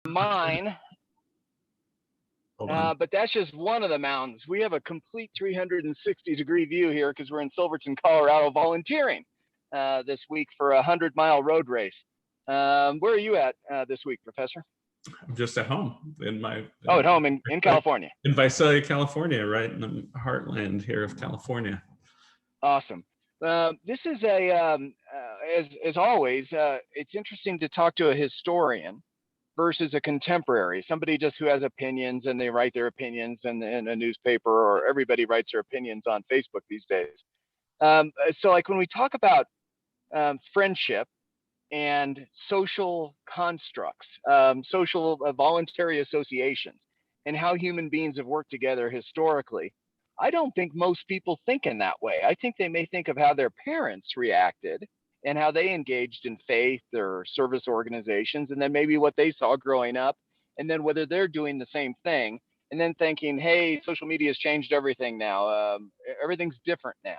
mine, Hold on. but that's just one of the mountains. We have a complete 360-degree view here because we're in Silverton, Colorado, volunteering this week for a 100-mile road race. Where are you at this week, Professor? I'm just at home in my at home in California. In Visalia, California, right in the heartland here of California. Awesome. This is as always, it's interesting to talk to a historian versus a contemporary, somebody just who has opinions and they write their opinions in a newspaper, or everybody writes their opinions on Facebook these days. So like when we talk about friendship and social constructs, social voluntary associations, and how human beings have worked together historically, I don't think most people think in that way. I think they may think of how their parents reacted and how they engaged in faith or service organizations, and then maybe what they saw growing up, and then whether they're doing the same thing, and then thinking, hey, social media has changed everything now. Everything's different now.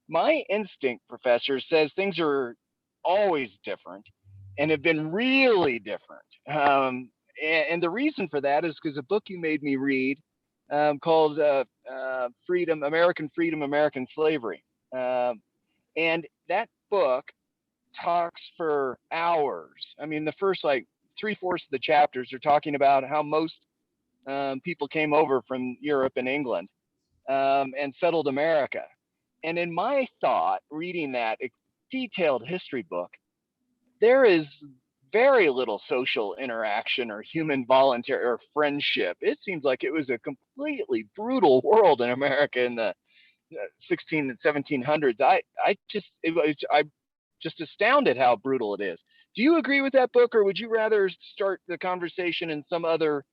My instinct, Professor, says things are always different and have been really different. And the reason for that is because a book you made me read called Freedom, American Slavery. And that book talks for hours. I mean, the first like 3/4 of the chapters are talking about how most people came over from Europe and England and settled America. And in my thought, reading that detailed history book, there is very little social interaction or human voluntary or friendship. It seems like it was a completely brutal world in America in the 16 and 1700s. I'm just astounded how brutal it is. Do you agree with that book, or would you rather start the conversation in some other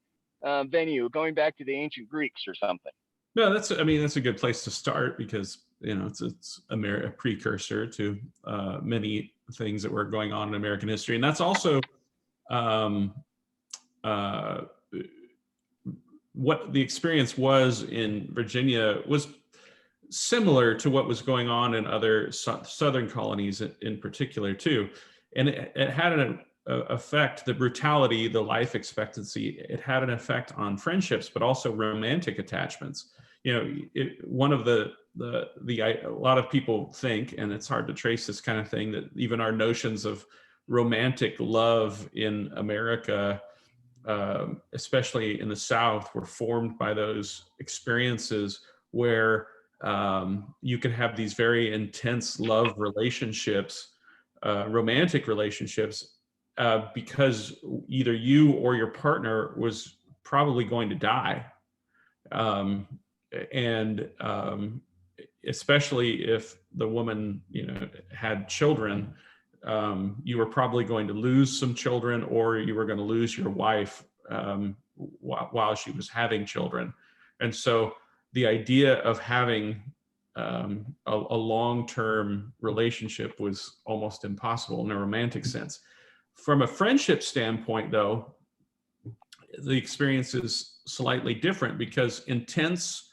venue, going back to the ancient Greeks or something? No, that's a good place to start, because it's a precursor to many things that were going on in American history, and that's also what the experience was in Virginia was similar to what was going on in other southern colonies in particular too, and it had an effect. The brutality, the life expectancy, it had an effect on friendships, but also romantic attachments. One of a lot of people think, and it's hard to trace this kind of thing, that even our notions of romantic love in America, especially in the South, were formed by those experiences where you could have these very intense love relationships, romantic relationships, because either you or your partner was probably going to die. And especially if the woman, had children, you were probably going to lose some children, or you were going to lose your wife while she was having children. And so the idea of having a long-term relationship was almost impossible in a romantic sense. From a friendship standpoint, though, the experience is slightly different, because intense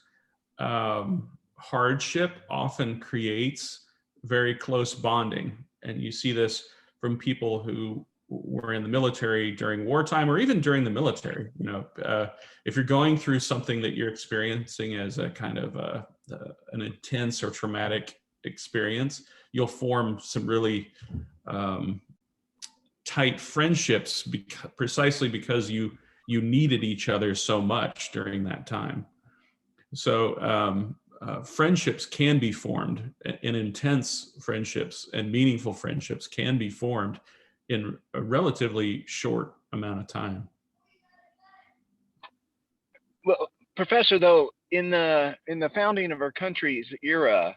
hardship often creates very close bonding. And you see this from people who were in the military during wartime, or even during the military. If you're going through something that you're experiencing as a kind of an intense or traumatic experience, you'll form some really tight friendships precisely because you needed each other so much during that time. So friendships can be formed, and intense friendships and meaningful friendships can be formed in a relatively short amount of time. Well, Professor, though, in the founding of our country's era,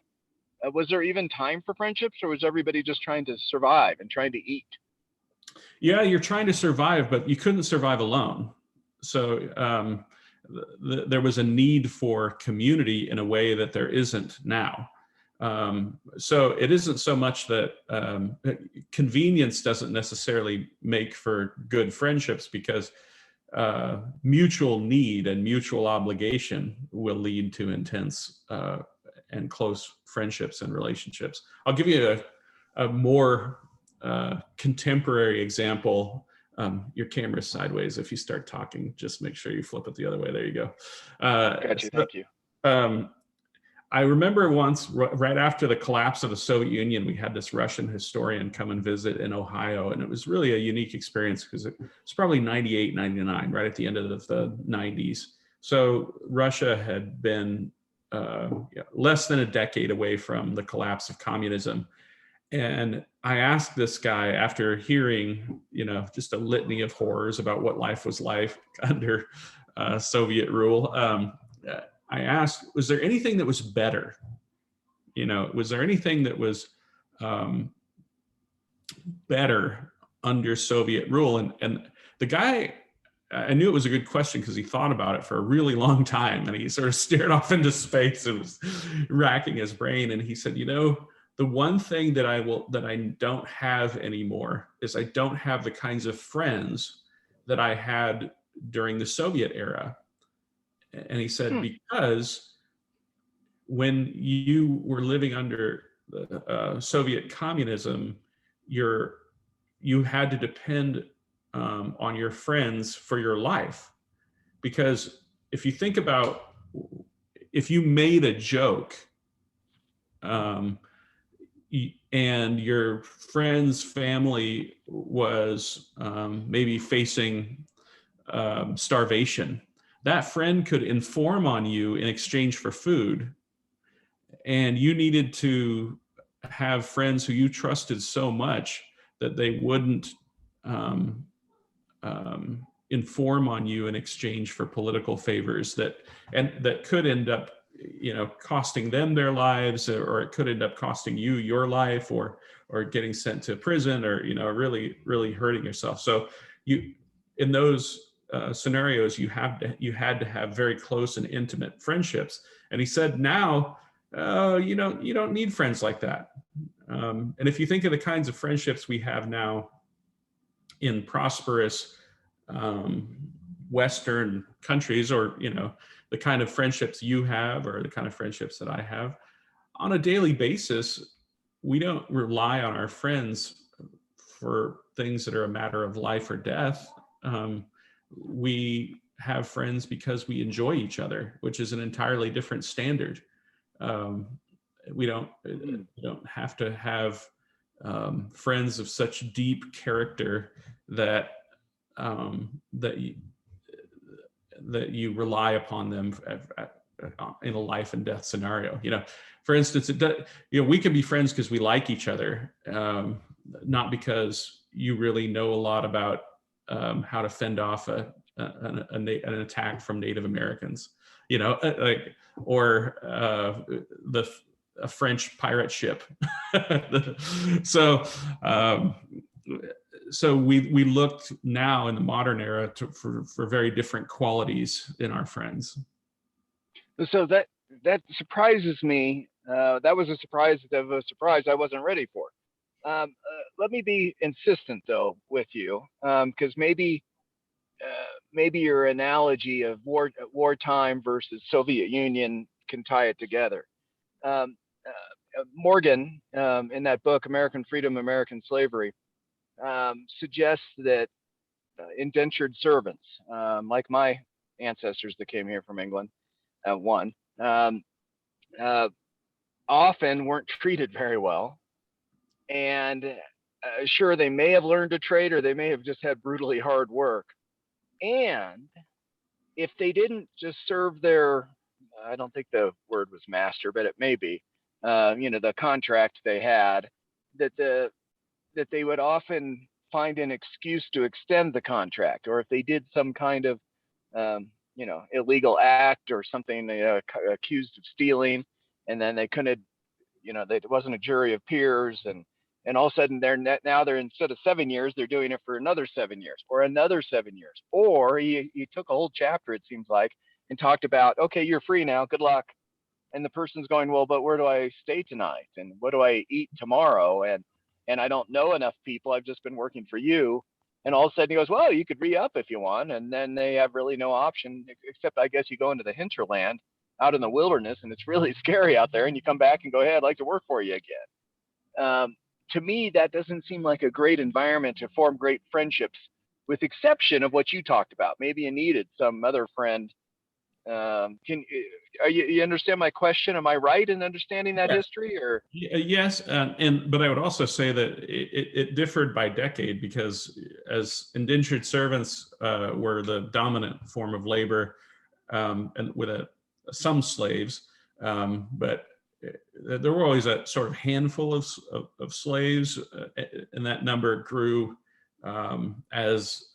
was there even time for friendships, or was everybody just trying to survive and trying to eat? Yeah, you're trying to survive, but you couldn't survive alone. So there was a need for community in a way that there isn't now. So it isn't so much that convenience doesn't necessarily make for good friendships, because mutual need and mutual obligation will lead to intense and close friendships and relationships. I'll give you a more contemporary example. Your camera's sideways. If you start talking, just make sure you flip it the other way. There you go. Gotcha. Thank you. I remember once, right after the collapse of the Soviet Union, we had this Russian historian come and visit in Ohio. And it was really a unique experience because it was probably 98, 99, right at the end of the 90s. So Russia had been less than a decade away from the collapse of communism. And I asked this guy, after hearing, just a litany of horrors about what life was like under Soviet rule, I asked, was there anything that was better? Was there anything that was better under Soviet rule? And the guy, I knew it was a good question because he thought about it for a really long time, and he sort of stared off into space and was racking his brain. And he said, the one thing that I don't have anymore is I don't have the kinds of friends that I had during the Soviet era. And he said, because when you were living under the Soviet communism, you had to depend on your friends for your life. Because if you think about, if you made a joke, and your friend's family was maybe facing starvation, that friend could inform on you in exchange for food. And you needed to have friends who you trusted so much that they wouldn't inform on you in exchange for political favors that could end up costing them their lives, or it could end up costing you your life, or getting sent to prison, or really hurting yourself. So in those scenarios, you had to have very close and intimate friendships. And he said, now you don't need friends like that. And if you think of the kinds of friendships we have now in prosperous Western countries, or the kind of friendships you have, or the kind of friendships that I have, on a daily basis, we don't rely on our friends for things that are a matter of life or death. We have friends because we enjoy each other, which is an entirely different standard. We don't have to have friends of such deep character that you rely upon them in a life and death scenario. For instance, we can be friends because we like each other, not because you really know a lot about how to fend off an attack from Native Americans, or a French pirate ship. So we looked now in the modern era for very different qualities in our friends. So that surprises me. That was a surprise I wasn't ready for. Let me be insistent though with you, because maybe your analogy of wartime versus Soviet Union can tie it together. Morgan, in that book, American Freedom, American Slavery, suggests that indentured servants, like my ancestors that came here from England, often weren't treated very well. And sure, they may have learned a trade, or they may have just had brutally hard work. And if they didn't just serve their, I don't think the word was master, but it may be, the contract they had, that they would often find an excuse to extend the contract, or if they did some kind of illegal act or something, accused of stealing, and then they couldn't, it wasn't a jury of peers, and all of a sudden they're instead of 7 years, they're doing it for another 7 years, or another 7 years. Or he took a whole chapter, it seems like, and talked about, okay, you're free now, good luck. And the person's going, well, but where do I stay tonight? And what do I eat tomorrow? And I don't know enough people. I've just been working for you. And all of a sudden he goes, well, you could re-up if you want. And then they have really no option, except I guess you go into the hinterland out in the wilderness, and it's really scary out there. And you come back and go, hey, I'd like to work for you again. To me, that doesn't seem like a great environment to form great friendships with exception of what you talked about. Maybe you needed some other friend. You understand my question? Am I right in understanding that history? Or Yes, but I would also say that it differed by decade, because as indentured servants were the dominant form of labor, and with some slaves, but there were always a sort of handful of slaves, and that number grew as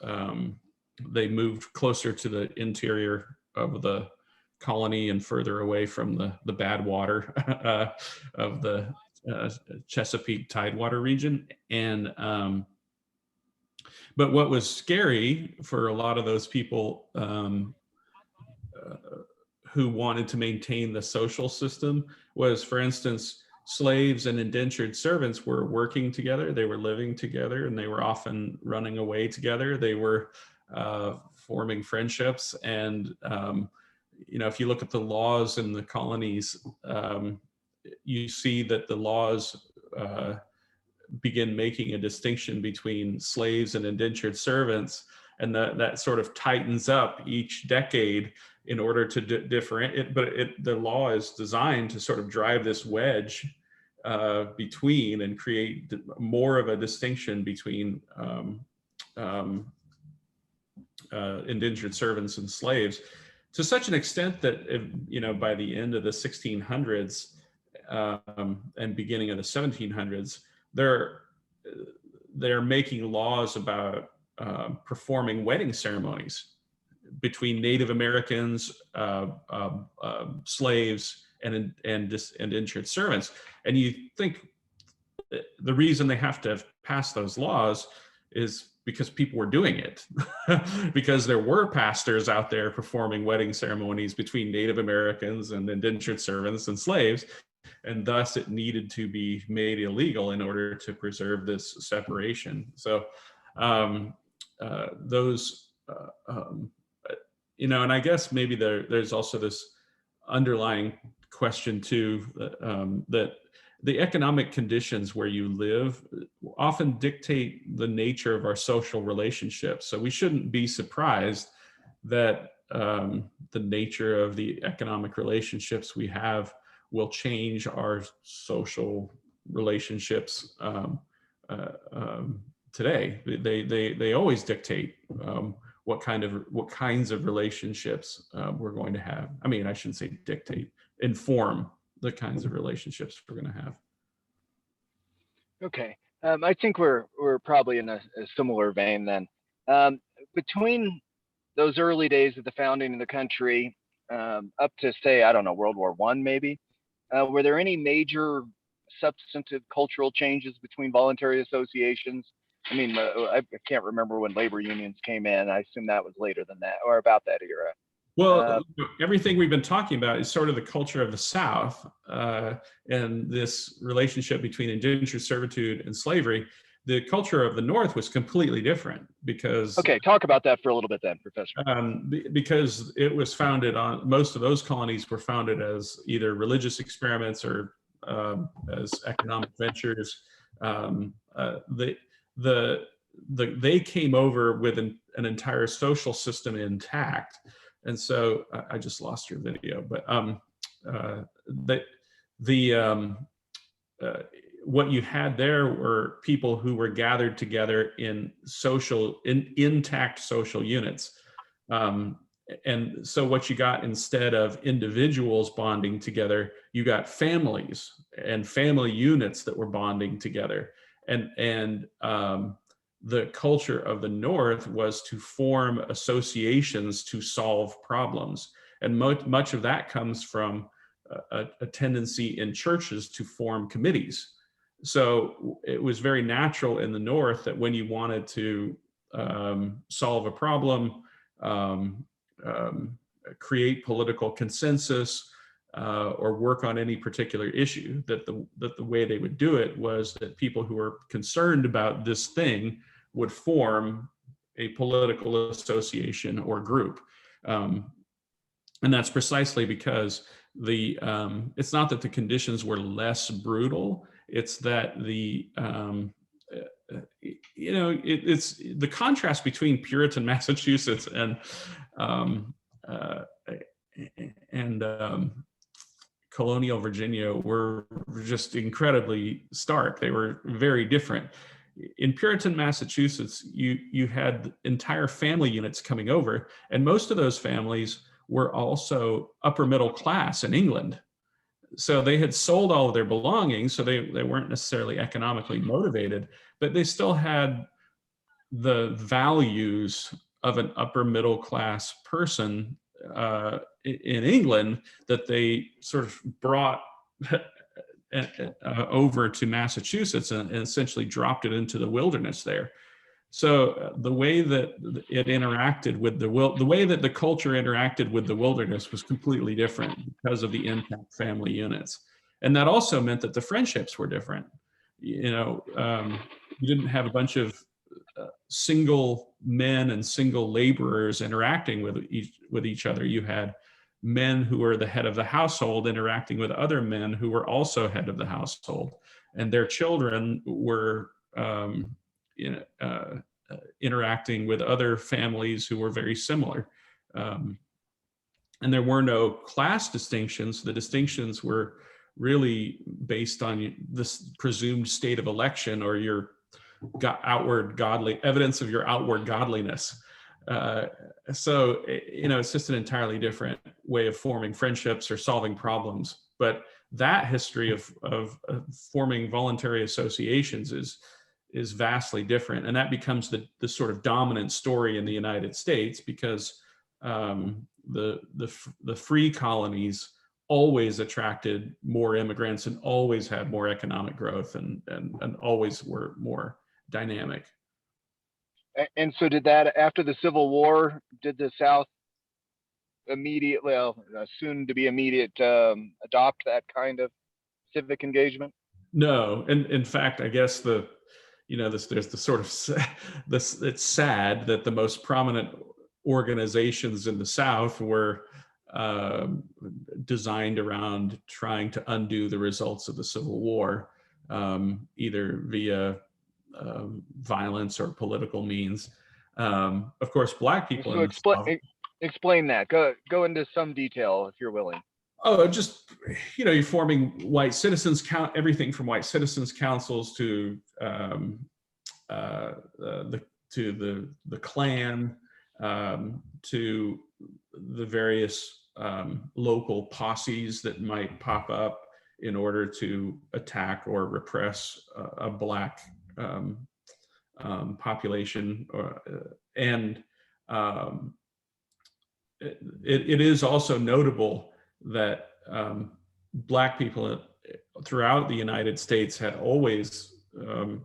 they moved closer to the interior of the colony and further away from the bad water of the Chesapeake Tidewater region. And but what was scary for a lot of those people who wanted to maintain the social system was, for instance, slaves and indentured servants were working together, they were living together, and they were often running away together. They were forming friendships. And if you look at the laws in the colonies, you see that the laws begin making a distinction between slaves and indentured servants, and that sort of tightens up each decade in order to differentiate. But the law is designed to sort of drive this wedge between and create more of a distinction between indentured servants and slaves, to such an extent that by the end of the 1600s and beginning of the 1700s, they're making laws about performing wedding ceremonies between Native Americans, slaves, and indentured servants. And you think the reason they have to pass those laws is because people were doing it, because there were pastors out there performing wedding ceremonies between Native Americans and indentured servants and slaves, and thus it needed to be made illegal in order to preserve this separation. So and I guess maybe there's also this underlying question too, that the economic conditions where you live often dictate the nature of our social relationships. So we shouldn't be surprised that the nature of the economic relationships we have will change our social relationships today. They always dictate what kinds of relationships we're going to have. I mean, I shouldn't say dictate, inform the kinds of relationships we're going to have. Okay, I think we're probably in a similar vein then. Between those early days of the founding of the country up to, say, I don't know, World War I, maybe, were there any major substantive cultural changes between voluntary associations? I mean, I can't remember when labor unions came in. I assume that was later than that, or about that era. Well, everything we've been talking about is sort of the culture of the South, and this relationship between indentured servitude and slavery. The culture of the North was completely different, because... Okay, talk about that for a little bit then, Professor. Because it was founded on, most of those colonies were founded as either religious experiments or as economic ventures. They came over with an entire social system intact. And so I just lost your video, but what you had there were people who were gathered together in intact social units. And so what you got, instead of individuals bonding together, you got families and family units that were bonding together. And the culture of the North was to form associations to solve problems. And much of that comes from a tendency in churches to form committees. So it was very natural in the North that when you wanted to solve a problem, create political consensus, or work on any particular issue, that the way they would do it was that people who were concerned about this thing would form a political association or group. And that's precisely because it's not that the conditions were less brutal, it's that it's the contrast between Puritan Massachusetts um, uh, and colonial Virginia were just incredibly stark. They were very different. In Puritan Massachusetts, you had entire family units coming over, and most of those families were also upper middle class in England. So they had sold all of their belongings, so they weren't necessarily economically motivated, but they still had the values of an upper middle class person in England that they sort of brought over to Massachusetts and essentially dropped it into the wilderness there. So the way that it interacted with the way that the culture interacted with the wilderness was completely different because of the intact family units, and that also meant that the friendships were different. You didn't have a bunch of single men and single laborers interacting with each other. You had men who were the head of the household interacting with other men who were also head of the household, and their children were interacting with other families who were very similar. And there were no class distinctions. The distinctions were really based on this presumed state of election or your outward godly evidence of your outward godliness. So it's just an entirely different way of forming friendships or solving problems. But that history of forming voluntary associations is vastly different, and that becomes the sort of dominant story in the United States, because the free colonies always attracted more immigrants and always had more economic growth and always were more dynamic. And so did that, after the Civil War, did the South immediately, soon to be immediate, adopt that kind of civic engagement? No, and in fact, I guess there's the sort of this. It's sad that the most prominent organizations in the South were designed around trying to undo the results of the Civil War, either via violence or political means. Of course, Black people. So explain that. Go into some detail if you're willing. Oh, just you're forming white citizens everything from white citizens councils to the Klan, to the various local posses that might pop up in order to attack or repress a Black population, and it is also notable that Black people throughout the United States had always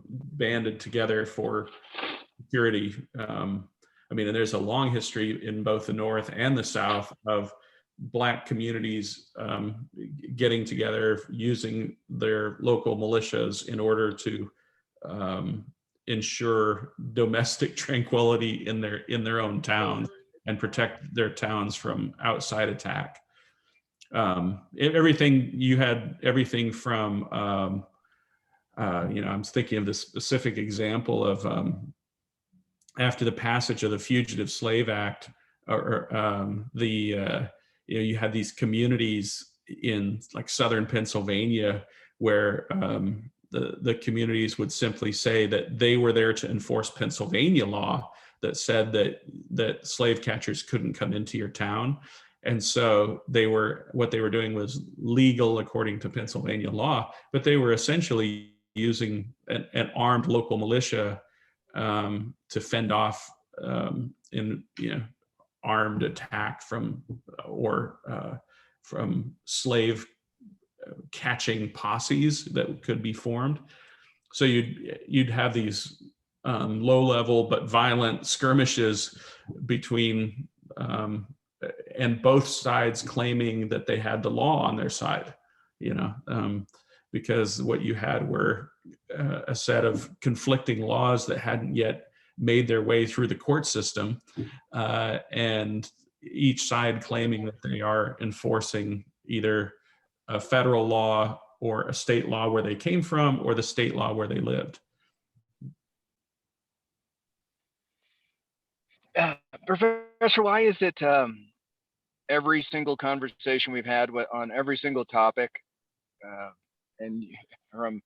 banded together for security. And there's a long history in both the North and the South of Black communities getting together, using their local militias in order to ensure domestic tranquility in their own towns and protect their towns from outside attack. You had everything from I'm thinking of this specific example of after the passage of the Fugitive Slave Act, you had these communities in like southern Pennsylvania where the communities would simply say that they were there to enforce Pennsylvania law that said that slave catchers couldn't come into your town. And so what they were doing was legal according to Pennsylvania law, but they were essentially using an armed local militia to fend off armed attack from slave catching posses that could be formed. So you'd have these low-level but violent skirmishes between and both sides claiming that they had the law on their side, because what you had were a set of conflicting laws that hadn't yet made their way through the court system, and each side claiming that they are enforcing either a federal law or a state law where they came from or the state law where they lived. Professor, why is it every single conversation we've had on every single topic, uh, and from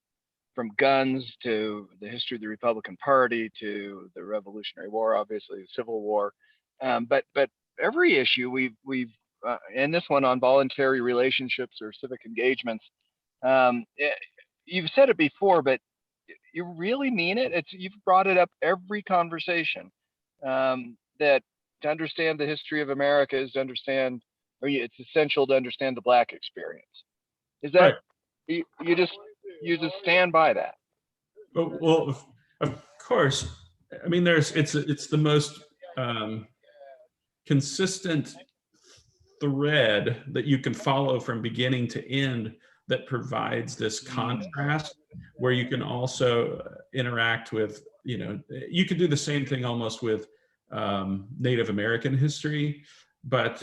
guns to the history of the Republican Party to the Revolutionary War, obviously the Civil War, but every issue we've and this one on voluntary relationships or civic engagements, you've said it before, but you really mean it. You've brought it up every conversation, that to understand the history of America is to understand, or it's essential to understand the Black experience. Is that Right. you just stand by that? Well, of course. I mean, it's the most consistent thread that you can follow from beginning to end that provides this contrast where you can also interact with, you could do the same thing almost with Native American history, but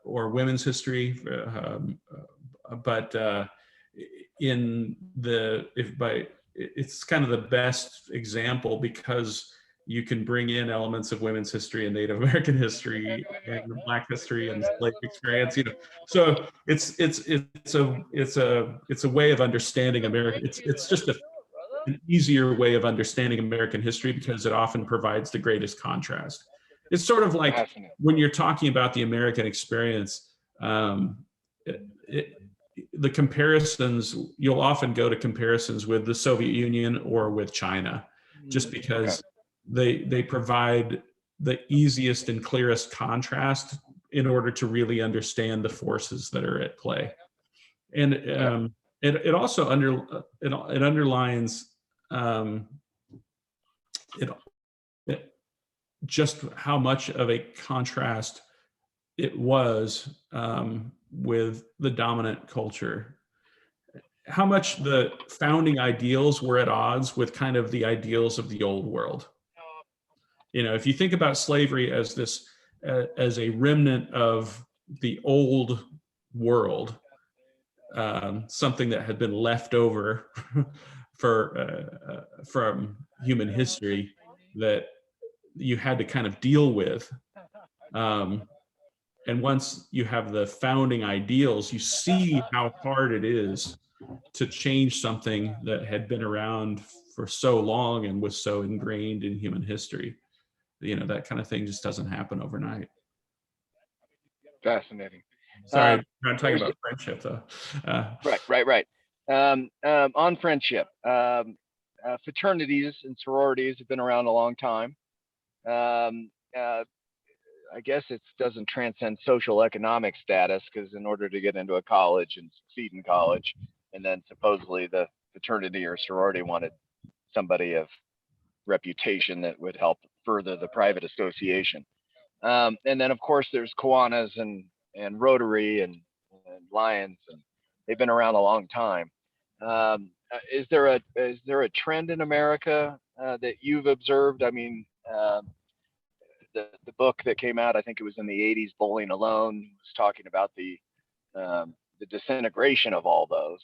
or women's history, but in the it's kind of the best example because you can bring in elements of women's history and Native American history and Black history and slave experience. So it's a way of understanding America. It's just an easier way of understanding American history because it often provides the greatest contrast. It's sort of like when you're talking about the American experience, the comparisons, you'll often go to comparisons with the Soviet Union or with China, just because they provide the easiest and clearest contrast in order to really understand the forces that are at play. And it also underlines just how much of a contrast it was with the dominant culture. How much the founding ideals were at odds with kind of the ideals of the old world. If you think about slavery as this, as a remnant of the old world, something that had been left over from human history that you had to kind of deal with. And once you have the founding ideals, you see how hard it is to change something that had been around for so long and was so ingrained in human history. That kind of thing just doesn't happen overnight. Fascinating. Sorry, I'm not talking about friendship though. Right. On friendship, fraternities and sororities have been around a long time. I guess it doesn't transcend social economic status, because in order to get into a college and succeed in college, and then supposedly the fraternity or sorority wanted somebody of reputation that would help further the private association. And then of course there's Kiwanis and Rotary and Lions, and they've been around a long time. Is there a trend in America that you've observed? I mean, the book that came out, I think it was in the 80s, Bowling Alone, was talking about the disintegration of all those.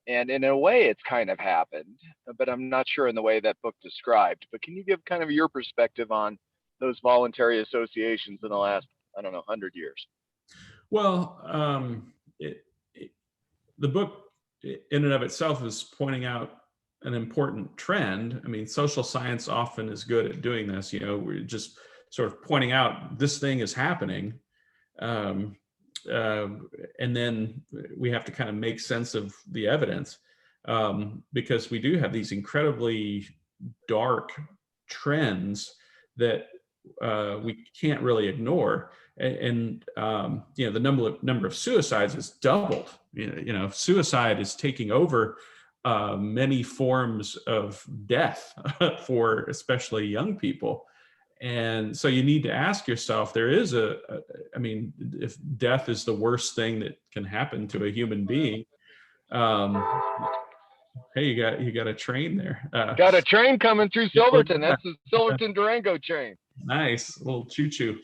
And in a way it's kind of happened, but I'm not sure in the way that book described. But can you give kind of your perspective on those voluntary associations in the last, 100 years? Well, the book in and of itself is pointing out an important trend. I mean, social science often is good at doing this. We're just sort of pointing out this thing is happening. And then we have to kind of make sense of the evidence, because we do have these incredibly dark trends that we can't really ignore. And the number of suicides has doubled. Suicide is taking over many forms of death for especially young people. And so you need to ask yourself, there is if death is the worst thing that can happen to a human being, hey, you got a train there. Got a train coming through Silverton. That's the Silverton Durango train. Nice, a little choo-choo.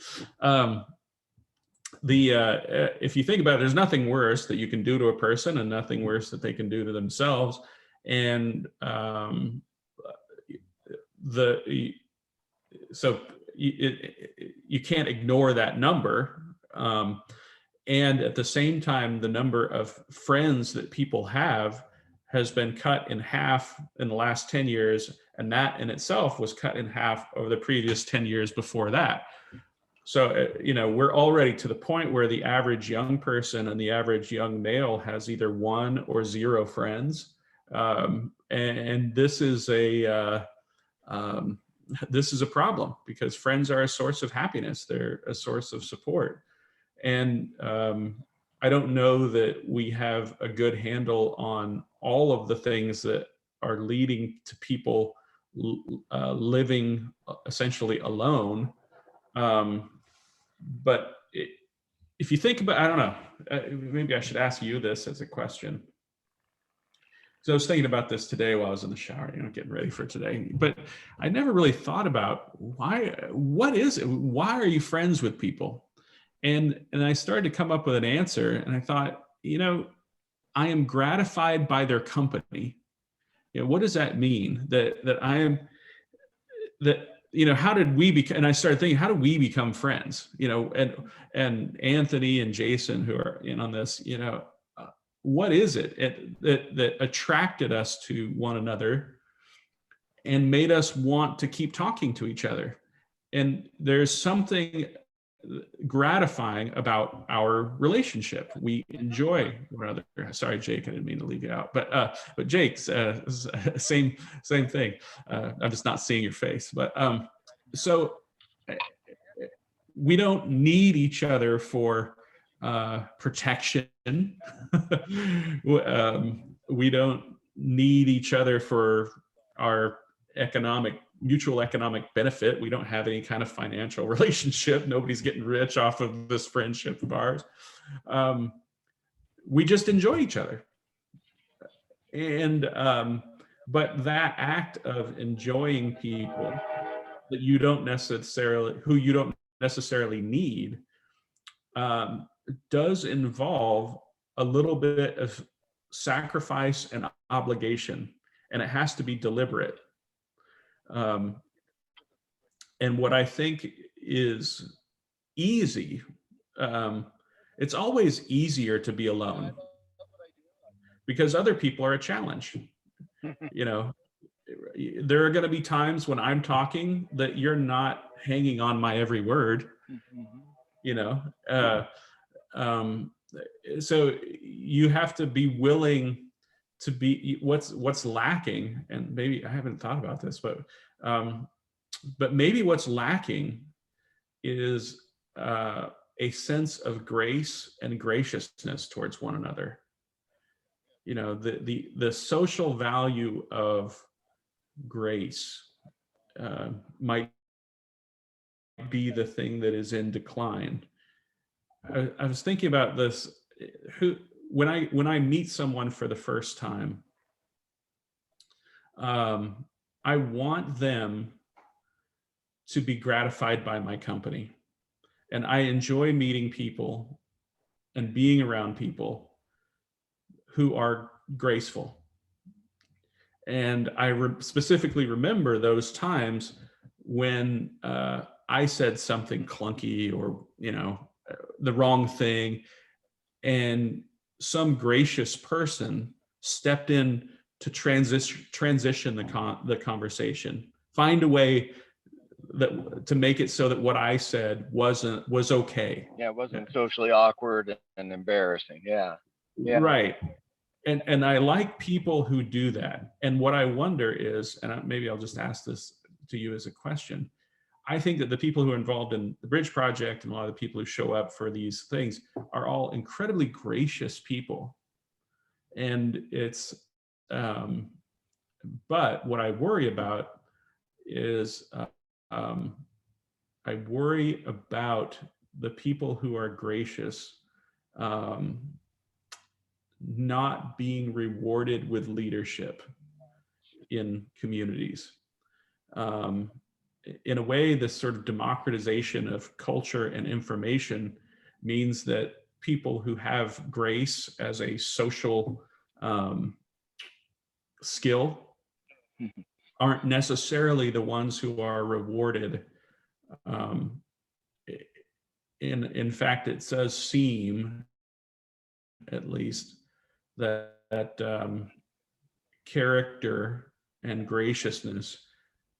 If you think about it, there's nothing worse that you can do to a person and nothing worse that they can do to themselves. And so you can't ignore that number. And at the same time, the number of friends that people have has been cut in half in the last 10 years. And that in itself was cut in half over the previous 10 years before that. So, we're already to the point where the average young person and the average young male has either 1 or 0 friends. And this is this is a problem, because friends are a source of happiness. They're a source of support. And I don't know that we have a good handle on all of the things that are leading to people living essentially alone. But if you think about, I don't know, maybe I should ask you this as a question. So I was thinking about this today while I was in the shower, getting ready for today. But I never really thought about what is it? Why are you friends with people? And I started to come up with an answer, and I thought, I am gratified by their company. What does that mean? That I am, that, how did we become, and I started thinking, how do we become friends? And Anthony and Jason, who are in on this, what is it that attracted us to one another and made us want to keep talking to each other? And there's something gratifying about our relationship. We enjoy one another. Sorry, Jake, I didn't mean to leave you out. But Jake's same thing. I'm just not seeing your face. But so we don't need each other for protection. We don't need each other for our mutual economic benefit. We don't have any kind of financial relationship. Nobody's getting rich off of this friendship of ours. We just enjoy each other. And but that act of enjoying people that you don't necessarily need does involve a little bit of sacrifice and obligation, and it has to be deliberate. And what I think is easy, it's always easier to be alone because other people are a challenge. There are going to be times when I'm talking that you're not hanging on my every word. So you have to be willing to be what's lacking. And maybe I haven't thought about this, but maybe what's lacking is a sense of grace and graciousness towards one another. The social value of grace might be the thing that is in decline. I was thinking about this. When I meet someone for the first time, I want them to be gratified by my company. And I enjoy meeting people and being around people who are graceful. And I specifically remember those times when I said something clunky or, the wrong thing, and some gracious person stepped in to transition the conversation, find a way to make it so that what I said was okay. Yeah, it wasn't socially awkward and embarrassing. Yeah. Right. And I like people who do that. And what I wonder is, and maybe I'll just ask this to you as a question, I think that the people who are involved in the Bridge Project and a lot of the people who show up for these things are all incredibly gracious people. And it's, but what I worry about is, I worry about the people who are gracious not being rewarded with leadership in communities. In a way, this sort of democratization of culture and information means that people who have grace as a social skill aren't necessarily the ones who are rewarded. Um, in fact, it does seem, at least, that character and graciousness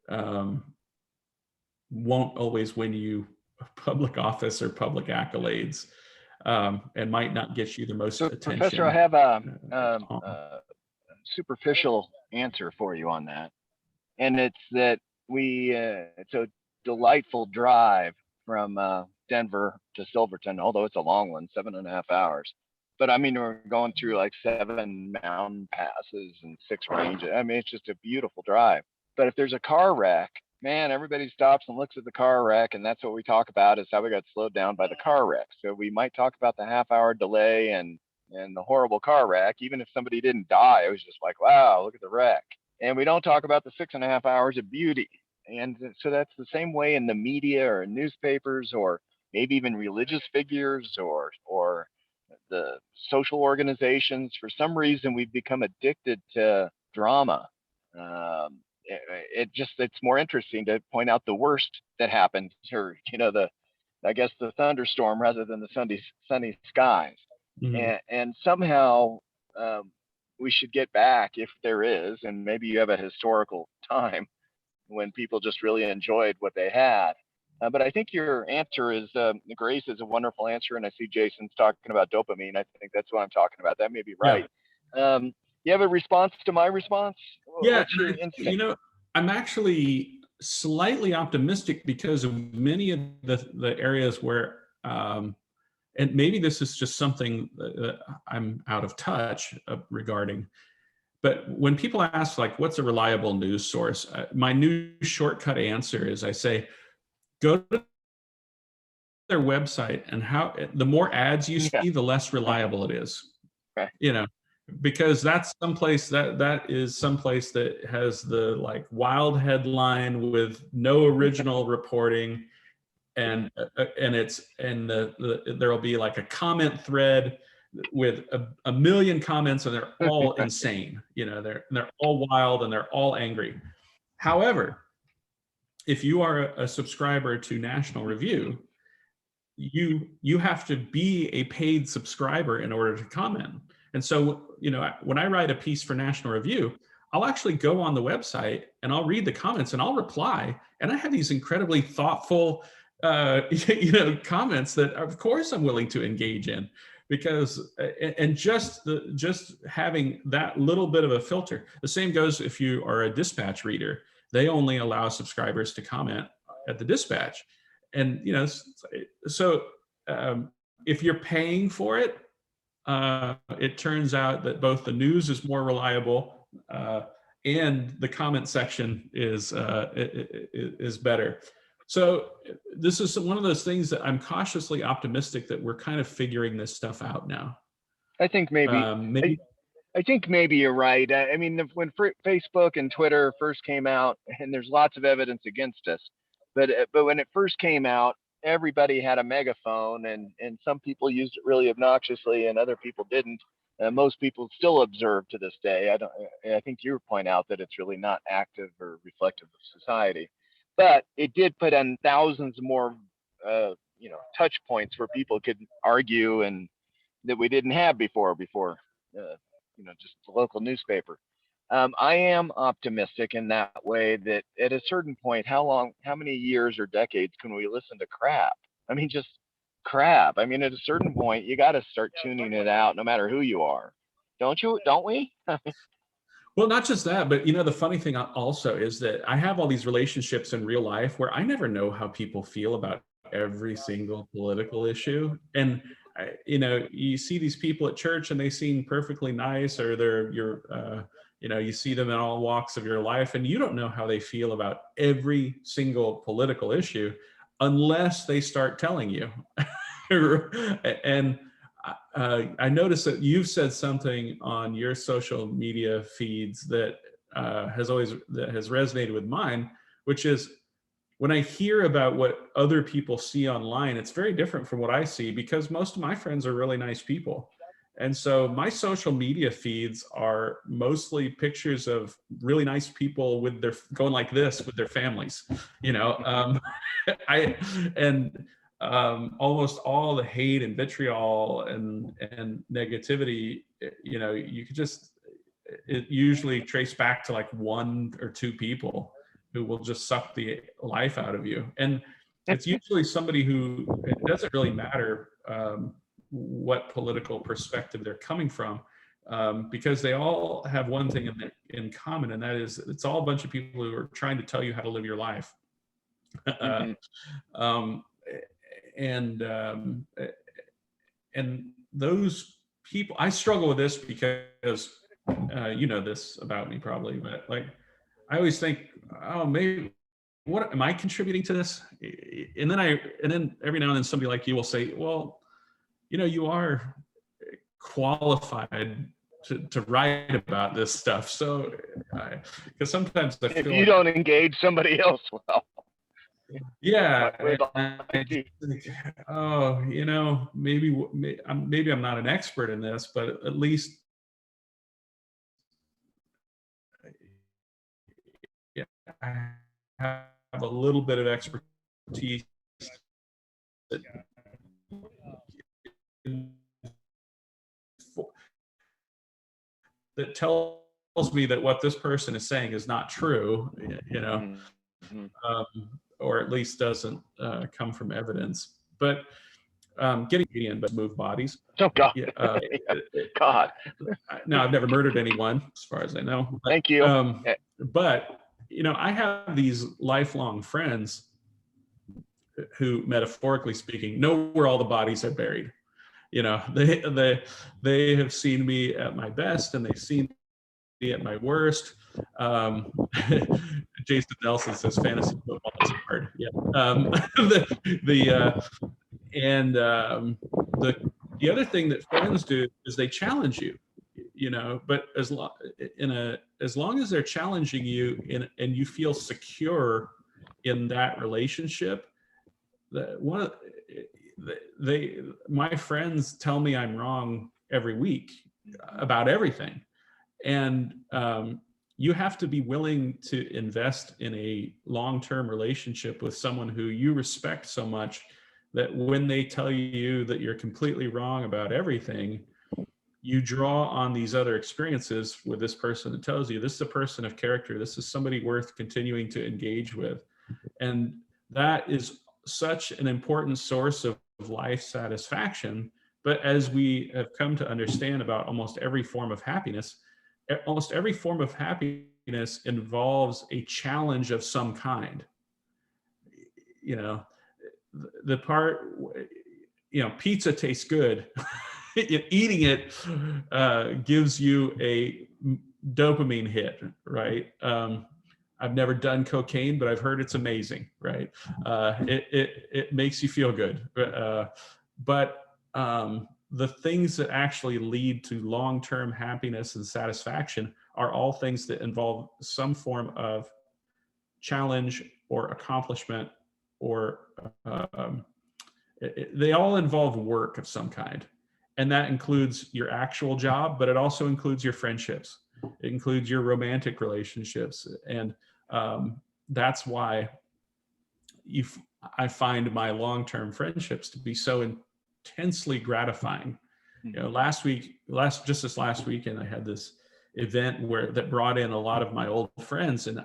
um, won't always win you public office or public accolades, and might not get you the most So, Professor, I attention. have Uh, a superficial answer for you on that, and it's that it's a delightful drive from Denver to Silverton, although it's a long one, 7.5 hours. But I mean, we're going through like 7 mountain passes and 6 ranges. I mean, it's just a beautiful drive. But if there's a car wreck, man, everybody stops and looks at the car wreck, and that's what we talk about, is how we got slowed down by the car wreck. So we might talk about the half-hour delay and the horrible car wreck, even if somebody didn't die. It was just like, wow, look at the wreck. And we don't talk about the 6.5 hours of beauty. And so that's the same way in the media or newspapers, or maybe even religious figures, or the social organizations. For some reason, we've become addicted to drama. It's more interesting to point out the worst that happened, or I guess the thunderstorm rather than the sunny skies. mhm. And somehow we should get back, if there is, and maybe you have a historical time when people just really enjoyed what they had. But I think your answer is, Grace is a wonderful answer, and I see Jason's talking about dopamine. I think that's what I'm talking about. That may be Yeah. right. You have a response to my response? Yeah, What's your instinct? I'm actually slightly optimistic because of many of the areas where, and maybe this is just something that I'm out of touch regarding, but when people ask, like, what's a reliable news source? My new shortcut answer is, I say, go to their website, and the more ads you Yeah. see, the less reliable it is. Okay. You know, because that's someplace that is someplace that has the, like, wild headline with no original reporting, and there'll be like a comment thread with a million comments, and they're all insane. They're all wild, and they're all angry. However, if you are a subscriber to National Review, you have to be a paid subscriber in order to comment. And so, when I write a piece for National Review, I'll actually go on the website and I'll read the comments and I'll reply. And I have these incredibly thoughtful, comments that, of course, I'm willing to engage in, because, and just having that little bit of a filter. The same goes if you are a Dispatch reader. They only allow subscribers to comment at the Dispatch. And, so if you're paying for it, it turns out that both the news is more reliable, and the comment section is better. So this is one of those things that I'm cautiously optimistic that we're kind of figuring this stuff out now. I think maybe. Maybe. I think maybe you're right. I mean, when Facebook and Twitter first came out, and there's lots of evidence against us, but when it first came out, everybody had a megaphone, and some people used it really obnoxiously, and other people didn't. Most people still observe to this day. I think you point out that it's really not active or reflective of society, but it did put in thousands more, touch points where people could argue, and that we didn't have before. Just the local newspaper. I am optimistic in that way, that at a certain point, how many years or decades can we listen to crap? I mean, just crap. I mean, at a certain point, you got to start tuning it out, no matter who you are. Don't you? Don't we? Well, not just that, but the funny thing also is that I have all these relationships in real life where I never know how people feel about every single political issue. And you see these people at church and they seem perfectly nice, or you see them in all walks of your life, and you don't know how they feel about every single political issue unless they start telling you. And I noticed that you've said something on your social media feeds that has resonated with mine, which is, when I hear about what other people see online, it's very different from what I see, because most of my friends are really nice people. And so my social media feeds are mostly pictures of really nice people with their going like this with their families, you know. I and almost all the hate and vitriol and negativity, you know, you could just, it usually trace back to like one or two people who will just suck the life out of you. And it's usually somebody who, it doesn't really matter what political perspective they're coming from, because they all have one thing in common, and that is it's all a bunch of people who are trying to tell you how to live your life. um, and um, and those people, I struggle with this because you know this about me probably, but like I always think, oh, maybe what am I contributing to this? And then every now and then somebody like you will say, well, you know, you are qualified to write about this stuff. So, because sometimes I feel if you don't engage somebody else well. Yeah, I just think, oh, you know, maybe I'm not an expert in this, but at least, yeah, I have a little bit of expertise that, that tells me that what this person is saying is not true, you know, or at least doesn't come from evidence. But getting median but move bodies. Oh God. Yeah, God. now I've never murdered anyone, as far as I know. But, Thank you. but you know, I have these lifelong friends who, metaphorically speaking, know where all the bodies are buried. You know, they have seen me at my best, and they've seen me at my worst. Jason Nelson says fantasy football is hard. Yeah. The other thing that friends do is they challenge you, you know, but as long as they're challenging you and you feel secure in that relationship, my friends tell me I'm wrong every week about everything. And you have to be willing to invest in a long-term relationship with someone who you respect so much that when they tell you that you're completely wrong about everything, you draw on these other experiences with this person that tells you this is a person of character, this is somebody worth continuing to engage with. And that is such an important source of life satisfaction. But as we have come to understand about almost every form of happiness involves a challenge of some kind. You know, the part, you know, pizza tastes good. Eating it gives you a dopamine hit, right? I've never done cocaine, but I've heard it's amazing, right? It makes you feel good. But the things that actually lead to long-term happiness and satisfaction are all things that involve some form of challenge or accomplishment, or they all involve work of some kind. And that includes your actual job, but it also includes your friendships. It includes your romantic relationships. And that's why I find my long-term friendships to be so intensely gratifying. You know, just this last weekend, I had this event that brought in a lot of my old friends. And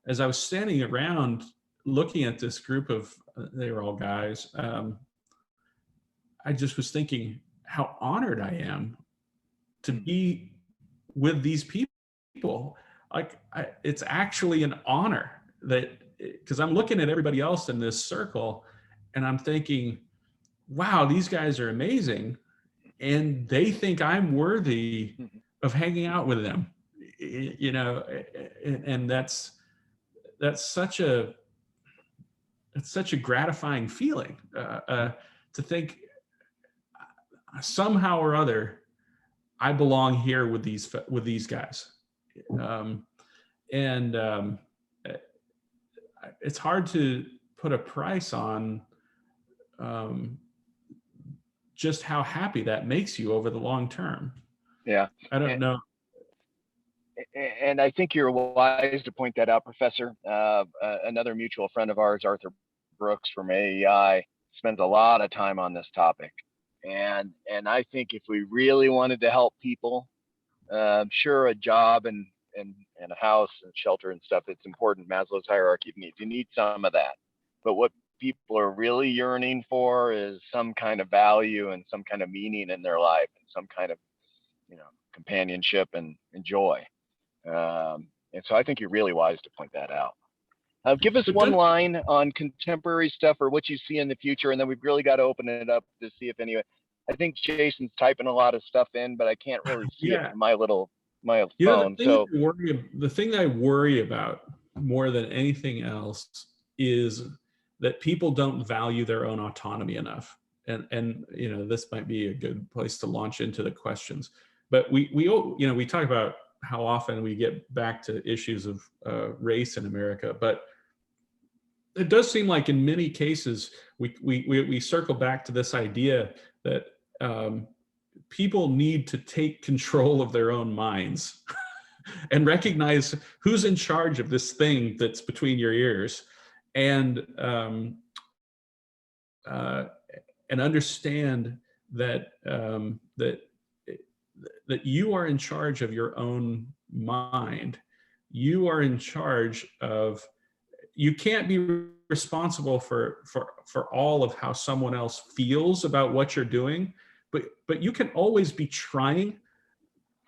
as I was standing around looking at this group of, they were all guys, I just was thinking how honored I am to be with these people. Like, it's actually an honor that, because I'm looking at everybody else in this circle and I'm thinking, wow, these guys are amazing. And they think I'm worthy of hanging out with them, you know, and that's such a gratifying feeling to think somehow or other I belong here with these guys. It's hard to put a price on just how happy that makes you over the long term. Yeah. I don't And, know. and I think you're wise to point that out, Professor. Another mutual friend of ours, Arthur Brooks from AEI, spends a lot of time on this topic. And I think if we really wanted to help people, sure, a job and a house and shelter and stuff, it's important. Maslow's hierarchy of needs. You need some of that. But what people are really yearning for is some kind of value and some kind of meaning in their life and some kind of, companionship and joy. And so I think you're really wise to point that out. Give us But one don't, line on contemporary stuff or what you see in the future, and then we've really got to open it up to see if anyone. I think Jason's typing a lot of stuff in, but I can't really see it yeah. from my The phone. thing So the thing that I worry about more than anything else is that people don't value their own autonomy enough. And this might be a good place to launch into the questions. But we talk about how often we get back to issues of race in America, but it does seem like in many cases we circle back to this idea that people need to take control of their own minds and recognize who's in charge of this thing that's between your ears, and understand that that you are in charge of your own mind. You are in charge of. You can't be responsible for all of how someone else feels about what you're doing, but you can always be trying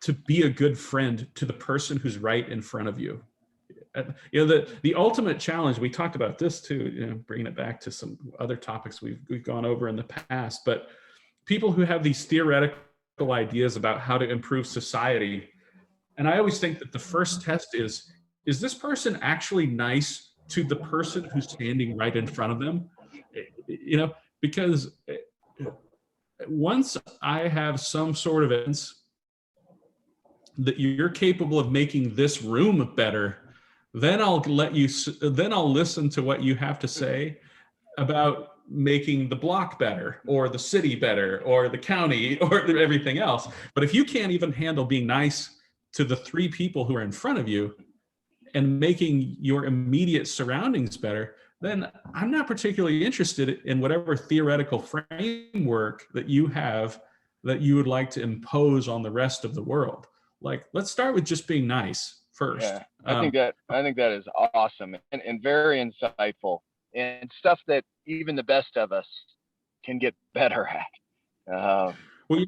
to be a good friend to the person who's right in front of you. The ultimate challenge, we talked about this too, bringing it back to some other topics we've gone over in the past, but people who have these theoretical ideas about how to improve society, and I always think that the first test is this person actually nice to the person who's standing right in front of them? Because once I have some sort of evidence that you're capable of making this room better, then I'll listen to what you have to say about making the block better or the city better or the county or everything else. But if you can't even handle being nice to the three people who are in front of you and making your immediate surroundings better, then I'm not particularly interested in whatever theoretical framework that you have that you would like to impose on the rest of the world. Like, let's start with just being nice first. yeah, I think that is awesome and very insightful and stuff that even the best of us can get better at. Well,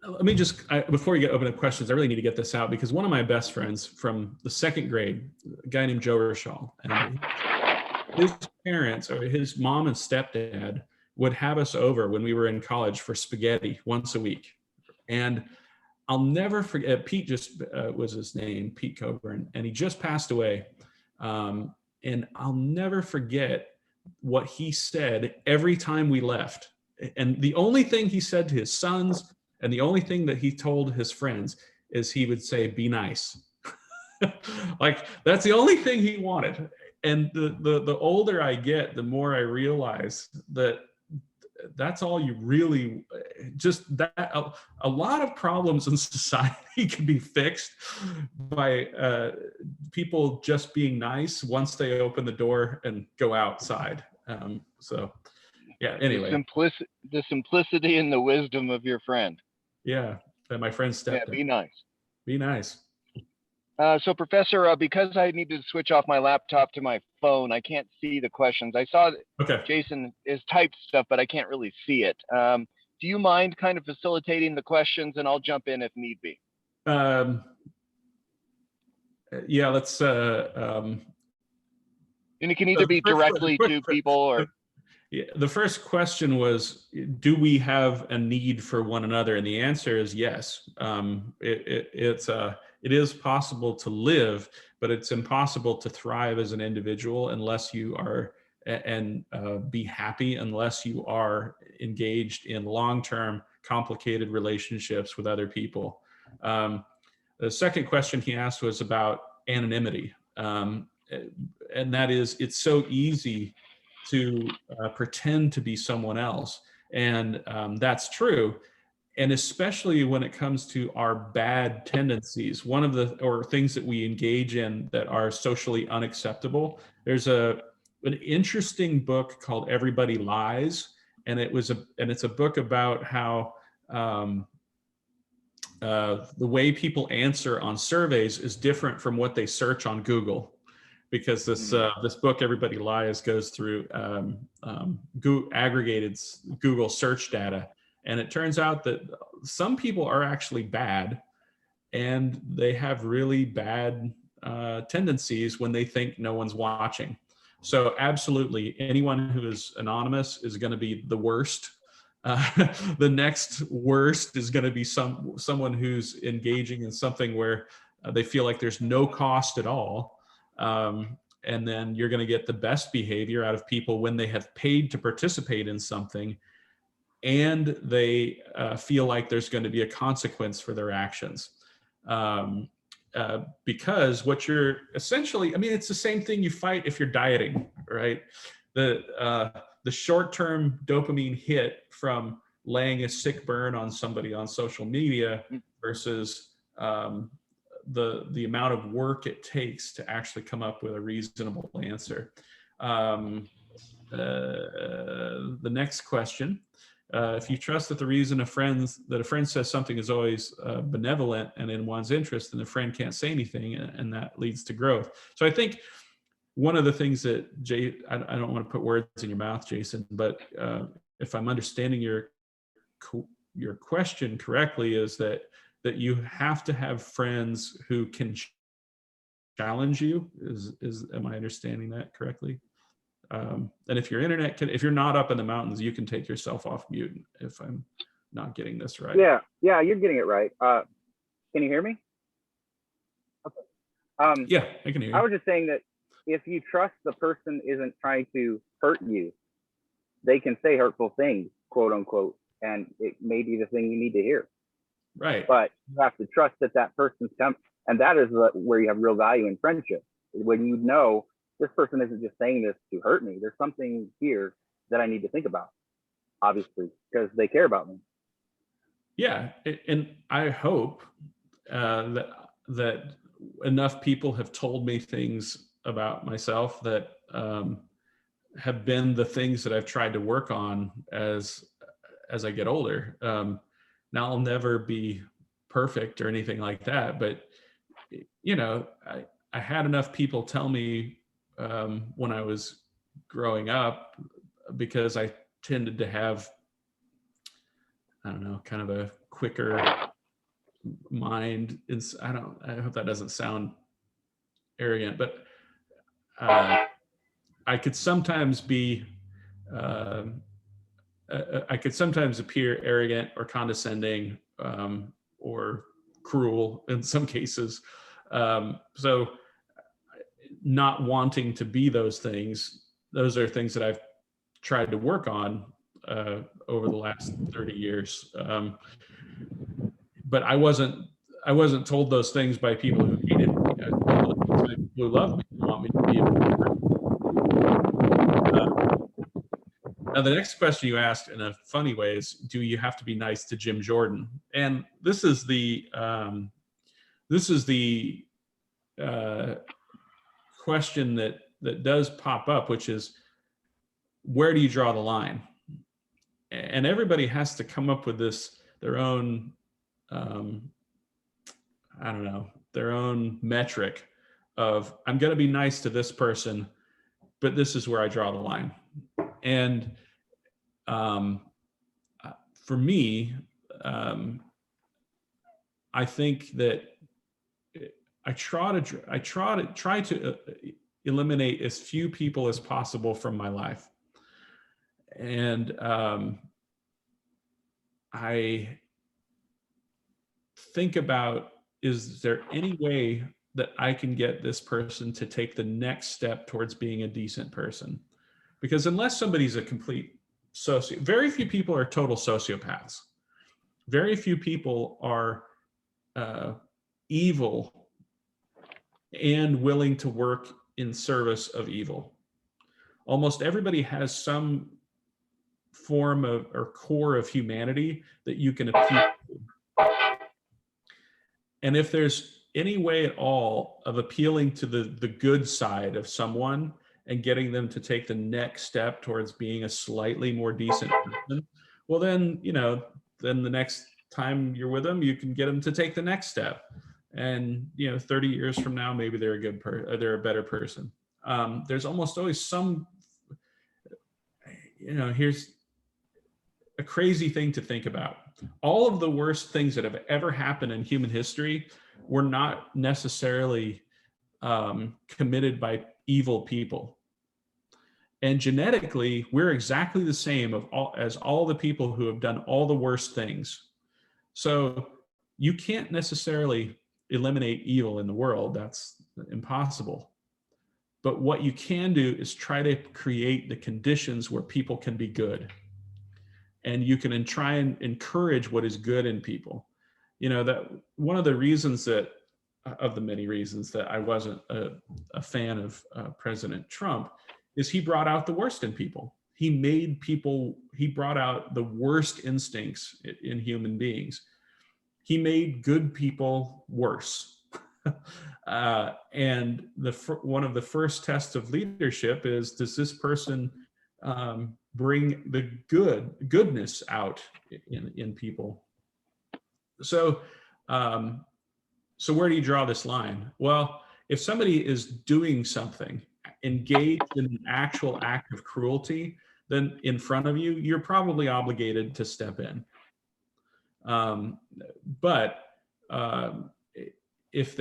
let me just, before we get open to questions, I really need to get this out because one of my best friends from the second grade, a guy named Joe Rochelle, and his parents, or his mom and stepdad, would have us over when we were in college for spaghetti once a week. And I'll never forget, Pete just was his name, Pete Coburn, and he just passed away. And I'll never forget what he said every time we left. And the only thing he said to his sons and the only thing that he told his friends is he would say, be nice. Like, that's the only thing he wanted. And the older I get, the more I realize that that's all you really, just that a lot of problems in society can be fixed by people just being nice once they open the door and go outside. So yeah, anyway. The simplicity and the wisdom of your friend. Yeah, and my friend stepped in. Be nice. Be nice. So, Professor, because I need to switch off my laptop to my phone, I can't see the questions. I saw that Jason is typed stuff, but I can't really see it. Do you mind kind of facilitating the questions, and I'll jump in if need be? Yeah, let's. And it can either be directly to people or. Yeah, the first question was, do we have a need for one another? And the answer is yes. It is possible to live, but it's impossible to thrive as an individual unless you are and be happy unless you are engaged in long-term complicated relationships with other people. The second question he asked was about anonymity. And that is, it's so easy to pretend to be someone else. And that's true. And especially when it comes to our bad tendencies, one of the, or things that we engage in that are socially unacceptable, there's an interesting book called Everybody Lies. And it's a book about how the way people answer on surveys is different from what they search on Google, because this book Everybody Lies goes through aggregated Google search data, and it turns out that some people are actually bad, and they have really bad tendencies when they think no one's watching. So absolutely, anyone who is anonymous is going to be the worst. The next worst is going to be someone who's engaging in something where they feel like there's no cost at all. And then you're going to get the best behavior out of people when they have paid to participate in something, and they feel like there's going to be a consequence for their actions. Because what you're essentially, I mean, it's the same thing you fight if you're dieting, right? The short-term dopamine hit from laying a sick burn on somebody on social media versus the amount of work it takes to actually come up with a reasonable answer. The next question. If you trust that the reason a friend says something is always benevolent and in one's interest, then the friend can't say anything, and that leads to growth. So I think one of the things that I don't want to put words in your mouth, Jason, but if I'm understanding your question correctly, is that you have to have friends who can challenge you. Am I understanding that correctly? And if your internet if you're not up in the mountains, you can take yourself off mute if I'm not getting this right. Yeah, you're getting it right. Can you hear me? Okay. Yeah, I can hear you. I was just saying that if you trust the person isn't trying to hurt you, they can say hurtful things, quote unquote, and it may be the thing you need to hear. Right. But you have to trust that person's and that is where you have real value in friendship. When you know this person isn't just saying this to hurt me, there's something here that I need to think about, obviously, because they care about me. Yeah, and I hope that enough people have told me things about myself that have been the things that I've tried to work on as I get older. Now I'll never be perfect or anything like that, but you know, I had enough people tell me when I was growing up, because I tended to have, I don't know, kind of a quicker mind. I hope that doesn't sound arrogant, but I could sometimes be, I could sometimes appear arrogant or condescending or cruel in some cases. So not wanting to be those things, those are things that I've tried to work on over the last 30 years. But I wasn't told those things by people who hated me. I was told those by people who loved me and want me to be able to. Now, the next question you asked in a funny way is, do you have to be nice to Jim Jordan? And this is the question that does pop up, which is, where do you draw the line? And everybody has to come up with their own, I don't know, their own metric of, I'm going to be nice to this person, but this is where I draw the line. And for me, I think that I try to eliminate as few people as possible from my life. And I think about, is there any way that I can get this person to take the next step towards being a decent person? Because unless somebody's a complete very few people are total sociopaths. Very few people are evil and willing to work in service of evil. Almost everybody has some form of or core of humanity that you can appeal to. And if there's any way at all of appealing to the good side of someone and getting them to take the next step towards being a slightly more decent person, well then, then the next time you're with them, you can get them to take the next step. And 30 years from now, maybe they're they're a better person. There's almost always some, here's a crazy thing to think about. All of the worst things that have ever happened in human history were not necessarily committed by evil people. And genetically, we're exactly the same as all the people who have done all the worst things. So you can't necessarily eliminate evil in the world. That's impossible. But what you can do is try to create the conditions where people can be good. And you can try and encourage what is good in people. That one of the reasons of the many reasons that I wasn't a fan of President Trump is he brought out the worst in people. He brought out the worst instincts in human beings. He made good people worse. And one of the first tests of leadership is, does this person bring the goodness out in people? So where do you draw this line? Well, if somebody is doing something, engaged in an actual act of cruelty, then in front of you, you're probably obligated to step in. But if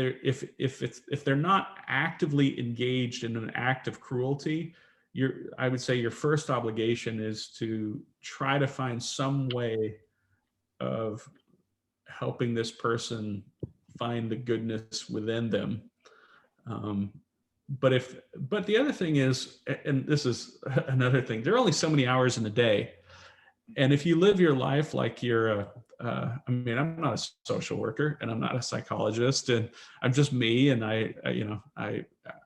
they're not actively engaged in an act of cruelty, I would say your first obligation is to try to find some way of helping this person find the goodness within them. But the other thing is, and this is another thing, there are only so many hours in a day. And if you live your life like you're I'm not a social worker and I'm not a psychologist, and I'm just me, and I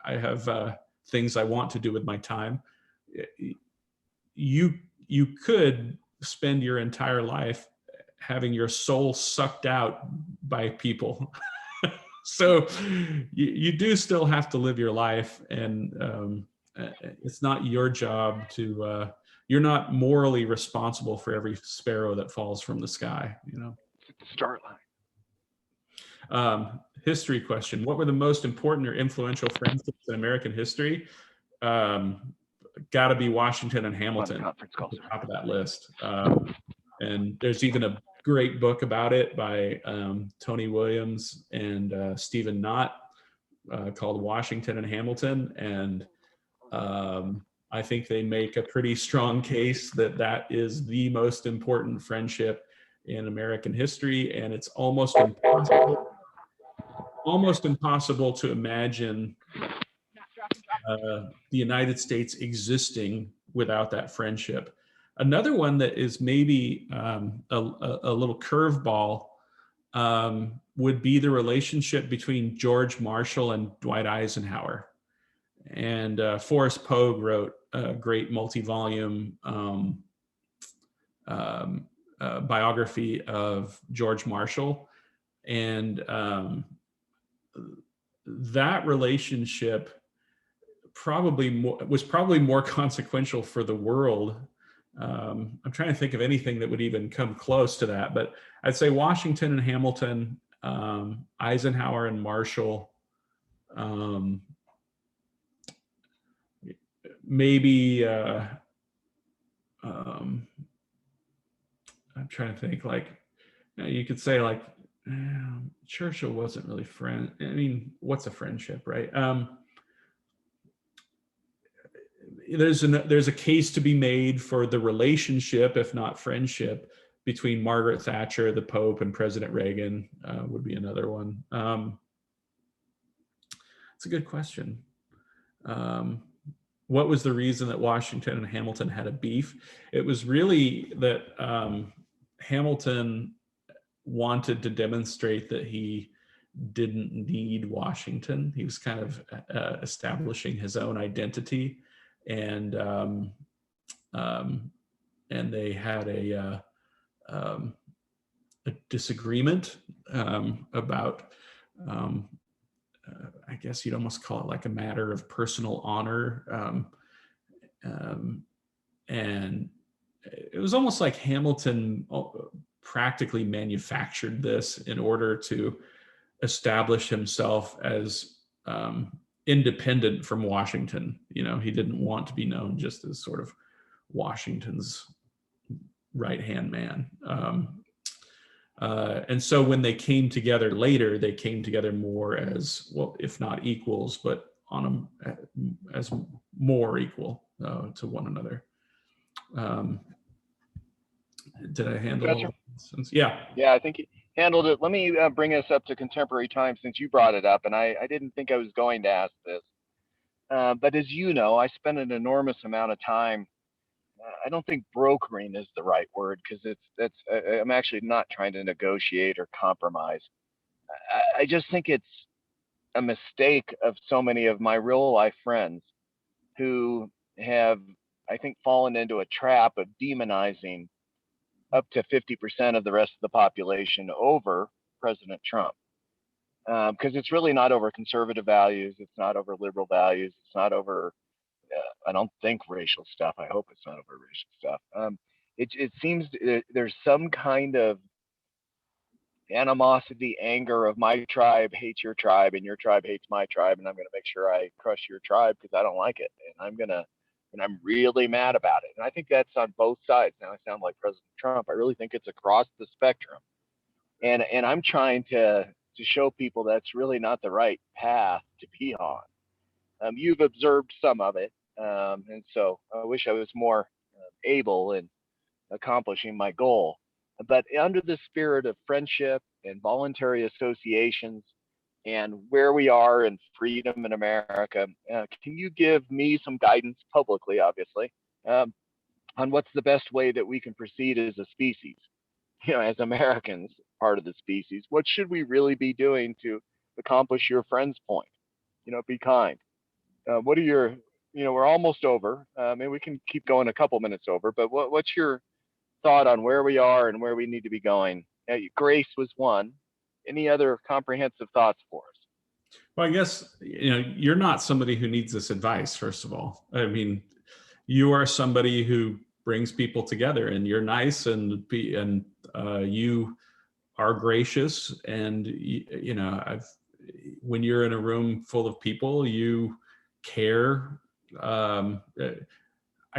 have things I want to do with my time. You could spend your entire life having your soul sucked out by people. So you do still have to live your life, and it's not your job to, you're not morally responsible for every sparrow that falls from the sky, Start line. History question. What were the most important or influential friendships in American history? Got to be Washington and Hamilton at the top of that list. And there's even a great book about it by Tony Williams and Stephen Knott called Washington and Hamilton. And I think they make a pretty strong case that is the most important friendship in American history. And it's almost impossible to imagine the United States existing without that friendship. Another one that is maybe a little curveball would be the relationship between George Marshall and Dwight Eisenhower. And Forrest Pogue wrote a great multi-volume biography of George Marshall. And that relationship was probably more consequential for the world. I'm trying to think of anything that would even come close to that, but I'd say Washington and Hamilton, Eisenhower and Marshall, maybe I'm trying to think, like, you could say like Churchill wasn't really friend. I mean, what's a friendship, right? There's a case to be made for the relationship, if not friendship, between Margaret Thatcher, the Pope, and President Reagan would be another one. It's a good question. What was the reason that Washington and Hamilton had a beef? It was really that Hamilton wanted to demonstrate that he didn't need Washington. He was kind of establishing his own identity. And and they had a disagreement about, I guess you'd almost call it like a matter of personal honor. And it was almost like Hamilton practically manufactured this in order to establish himself as independent from Washington. You know, he didn't want to be known just as sort of Washington's right-hand man. And so when they came together later, they came together more as, well, if not equals, but on as more equal to one another. Did I handle all this? Yeah. Yeah, I think you handled it. Let me bring us up to contemporary times since you brought it up, and I didn't think I was going to ask this. But as you know, I spent an enormous amount of time. I don't think brokering is the right word, because I'm actually not trying to negotiate or compromise. I just think it's a mistake of so many of my real life friends who have, I think, fallen into a trap of demonizing up to 50% of the rest of the population over President Trump. Because it's really not over conservative values. It's not over liberal values. It's not over, I don't think, racial stuff. I hope it's not over racial stuff. It seems there's some kind of animosity, anger of my tribe hates your tribe and your tribe hates my tribe, and I'm going to make sure I crush your tribe because I don't like it, and I'm really mad about it. And I think that's on both sides. Now I sound like President Trump. I really think it's across the spectrum, and I'm trying to show people that's really not the right path to be on. You've observed some of it, and so I wish I was more able in accomplishing my goal. But under the spirit of friendship and voluntary associations and where we are in freedom in America, can you give me some guidance publicly, obviously, on what's the best way that we can proceed as a species, as Americans, part of the species? What should we really be doing to accomplish your friend's point? Be kind. What are your, we're almost over. Maybe we can keep going a couple minutes over, but what's your thought on where we are and where we need to be going? Grace was one. Any other comprehensive thoughts for us? Well, I guess, you're not somebody who needs this advice, first of all. I mean, you are somebody who brings people together, and you're nice, and you are gracious, and when you're in a room full of people, you care. I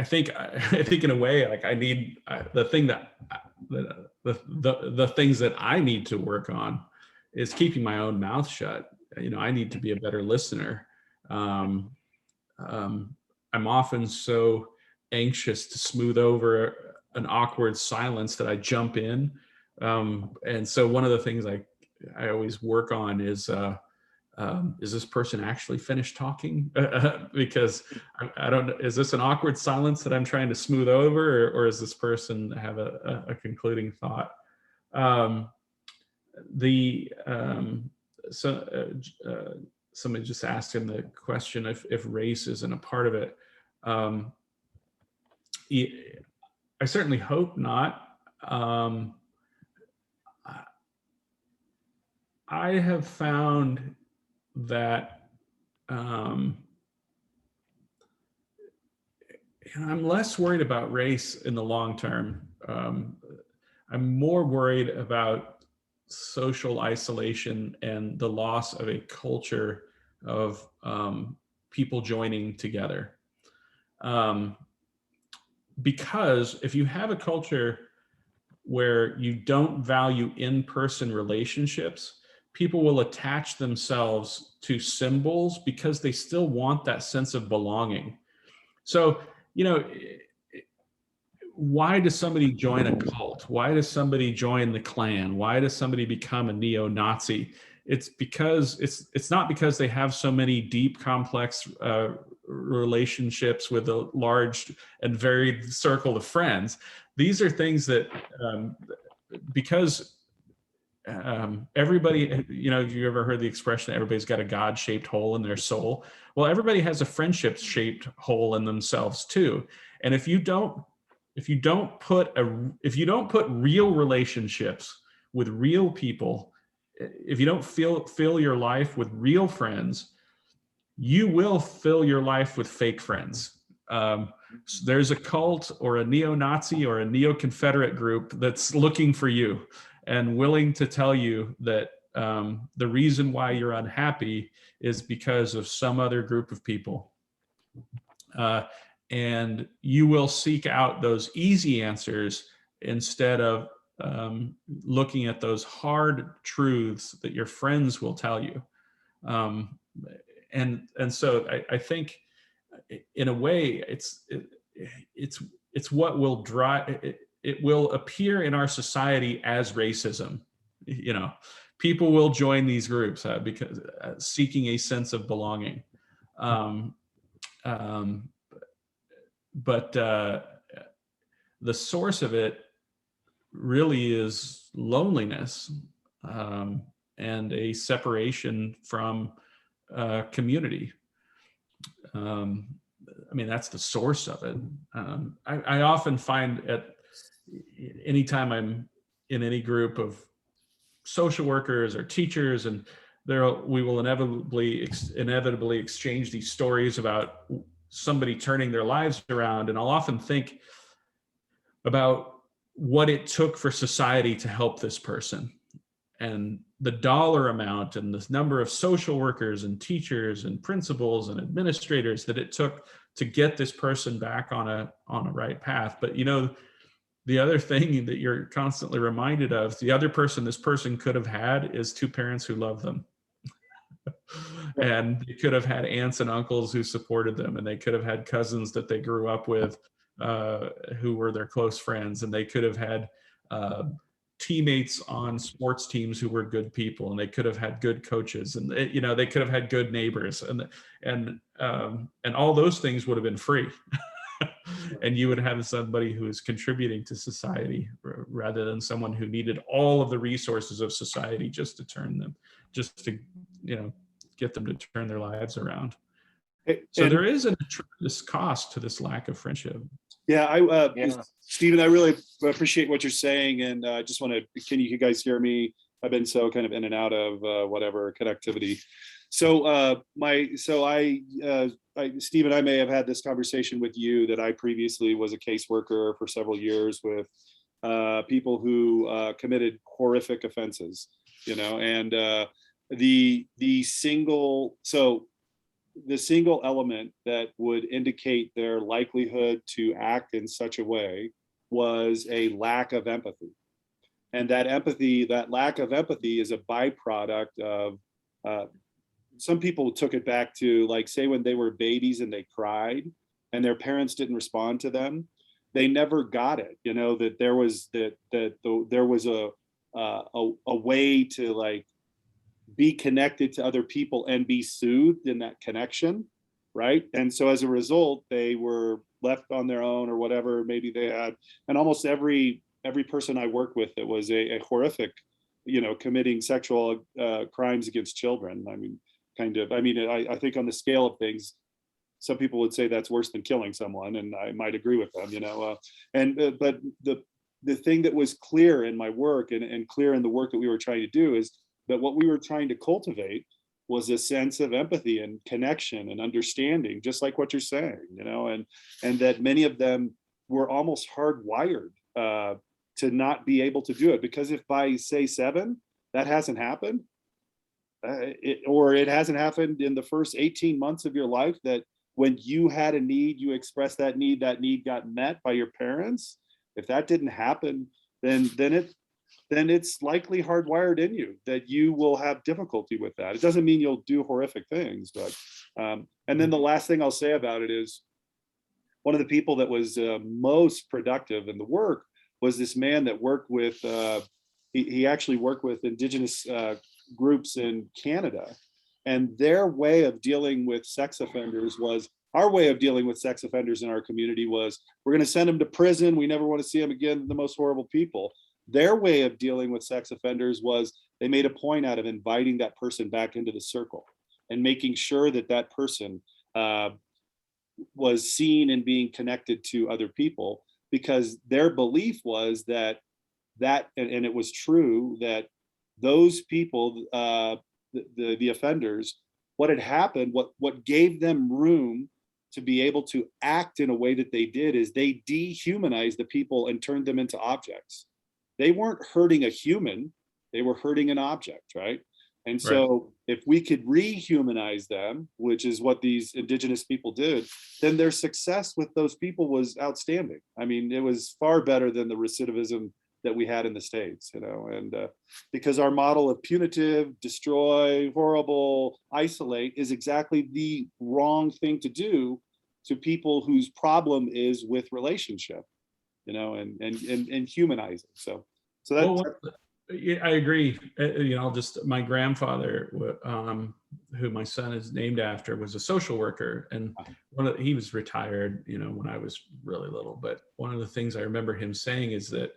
think in a way, like I need the things that I need to work on is keeping my own mouth shut. I need to be a better listener. I'm often so anxious to smooth over an awkward silence that I jump in. And so one of the things I always work on is this person actually finished talking? Because I don't know, is this an awkward silence that I'm trying to smooth over, or is this person have a concluding thought? Somebody just asked him the question if race isn't a part of it. I certainly hope not. I have found that I'm less worried about race in the long term. I'm more worried about social isolation and the loss of a culture of people joining together. Because if you have a culture where you don't value in-person relationships, people will attach themselves to symbols because they still want that sense of belonging. So, why does somebody join a cult? Why does somebody join the Klan? Why does somebody become a neo-Nazi? It's because it's not because they have so many deep, complex relationships with a large and varied circle of friends. These are things that because everybody, have you ever heard the expression, everybody's got a God-shaped hole in their soul? Well, everybody has a friendship-shaped hole in themselves too. And if you don't if you don't put real relationships with real people, if you don't fill your life with real friends, you will fill your life with fake friends. So there's a cult or a neo-Nazi or a neo-Confederate group that's looking for you and willing to tell you that the reason why you're unhappy is because of some other group of people. And you will seek out those easy answers instead of looking at those hard truths that your friends will tell you. And so I think in a way it's what will drive it will appear in our society as racism. You know, people will join these groups because seeking a sense of belonging. But the source of it really is loneliness and a separation from community. I mean, that's the source of it. I often find anytime I'm in any group of social workers or teachers, and we will inevitably exchange these stories about somebody turning their lives around, and I'll often think about what it took for society to help this person, and the dollar amount and the number of social workers and teachers and principals and administrators that it took to get this person back on a right path. But you know, the other thing that you're constantly reminded of, the other person this person could have had is two parents who love them. And they could have had aunts and uncles who supported them, and they could have had cousins that they grew up with who were their close friends, and they could have had teammates on sports teams who were good people, and they could have had good coaches, and you know, they could have had good neighbors, and all those things would have been free. And you would have somebody who is contributing to society rather than someone who needed all of the resources of society just to you know, get them to turn their lives around. So there is a tremendous cost to this lack of friendship. Yeah, Stephen, I really appreciate what you're saying, and I just want to, can you guys hear me? I've been so kind of in and out of whatever connectivity. So Stephen, I may have had this conversation with you that I previously was a caseworker for several years with people who committed horrific offenses, you know, and the single element that would indicate their likelihood to act in such a way was a lack of empathy. And that lack of empathy is a byproduct of, some people took it back to, like, say when they were babies and they cried and their parents didn't respond to them, they never got it, you know, that there was a way to, like, be connected to other people and be soothed in that connection, right? And so as a result, they were left on their own or whatever maybe they had. And almost every person I worked with that was a horrific, you know, committing sexual crimes against children. I mean, I think on the scale of things, some people would say that's worse than killing someone, and I might agree with them, you know. But the thing that was clear in my work and clear in the work that we were trying to do is that what we were trying to cultivate was a sense of empathy and connection and understanding, just like what you're saying, you know, and that many of them were almost hardwired to not be able to do it, because if by say 7 that hasn't happened, or it hasn't happened in the first 18 months of your life, that when you had a need, you expressed that need got met by your parents. If that didn't happen, then it's likely hardwired in you that you will have difficulty with that. It doesn't mean you'll do horrific things, but and then the last thing I'll say about it is, one of the people that was most productive in the work was this man that worked with, he actually worked with Indigenous groups in Canada, and their way of dealing with sex offenders was, our way of dealing with sex offenders in our community was, we're going to send them to prison. We never want to see them again. The most horrible people. Their way of dealing with sex offenders was, they made a point out of inviting that person back into the circle and making sure that that person was seen and being connected to other people, because their belief was that and it was true, that those people, the offenders, what had happened, what gave them room to be able to act in a way that they did, is they dehumanized the people and turned them into objects. They weren't hurting a human, they were hurting an object, right? And so if we could rehumanize them, which is what these indigenous people did, then their success with those people was outstanding. I mean, it was far better than the recidivism that we had in the States, you know, and because our model of punitive, destroy, horrible, isolate is exactly the wrong thing to do to people whose problem is with relationship, you know, and humanizing. So that's, Well, yeah, I agree. You know, just my grandfather, who my son is named after, was a social worker, and he was retired, you know, when I was really little. But one of the things I remember him saying is that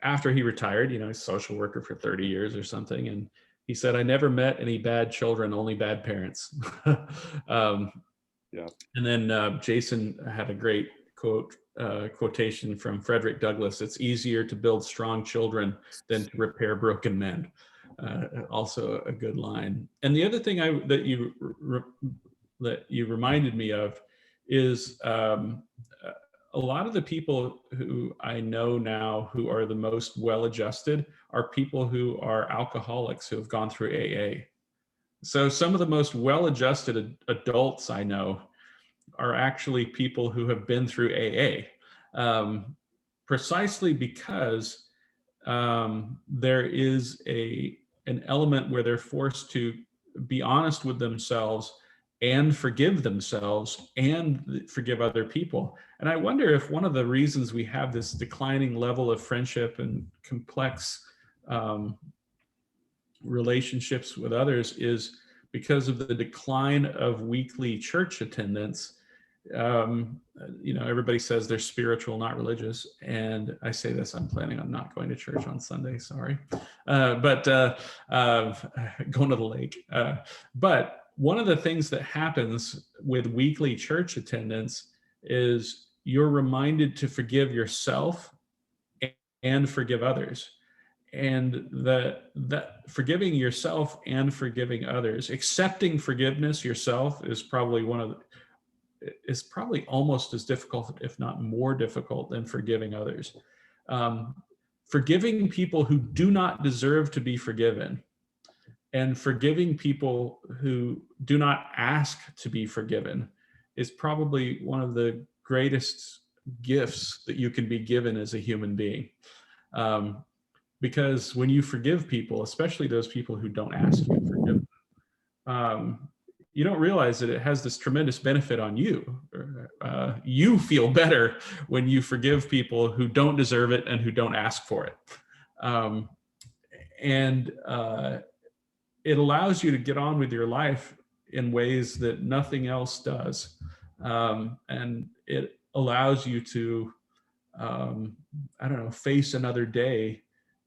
after he retired, you know, he's a social worker for 30 years or something, and he said, "I never met any bad children, only bad parents." yeah. And then Jason had a great quotation from Frederick Douglass: "It's easier to build strong children than to repair broken men." Also a good line. And the other thing that you reminded me of is a lot of the people who I know now who are the most well-adjusted are people who are alcoholics who have gone through AA. So some of the most well-adjusted adults I know are actually people who have been through AA, precisely because there is an element where they're forced to be honest with themselves and forgive themselves and forgive other people. And I wonder if one of the reasons we have this declining level of friendship and complex relationships with others is because of the decline of weekly church attendance. You know, everybody says they're spiritual, not religious. And I say this, I'm planning on not going to church on Sunday, sorry. But going to the lake. But one of the things that happens with weekly church attendance is you're reminded to forgive yourself and forgive others. And that forgiving yourself and forgiving others, accepting forgiveness yourself is probably almost as difficult, if not more difficult, than forgiving others. Forgiving people who do not deserve to be forgiven, and forgiving people who do not ask to be forgiven, is probably one of the greatest gifts that you can be given as a human being. Because when you forgive people, especially those people who don't ask you to forgive them, you don't realize that it has this tremendous benefit on you. You feel better when you forgive people who don't deserve it and who don't ask for it. And it allows you to get on with your life in ways that nothing else does. And it allows you to, I don't know, face another day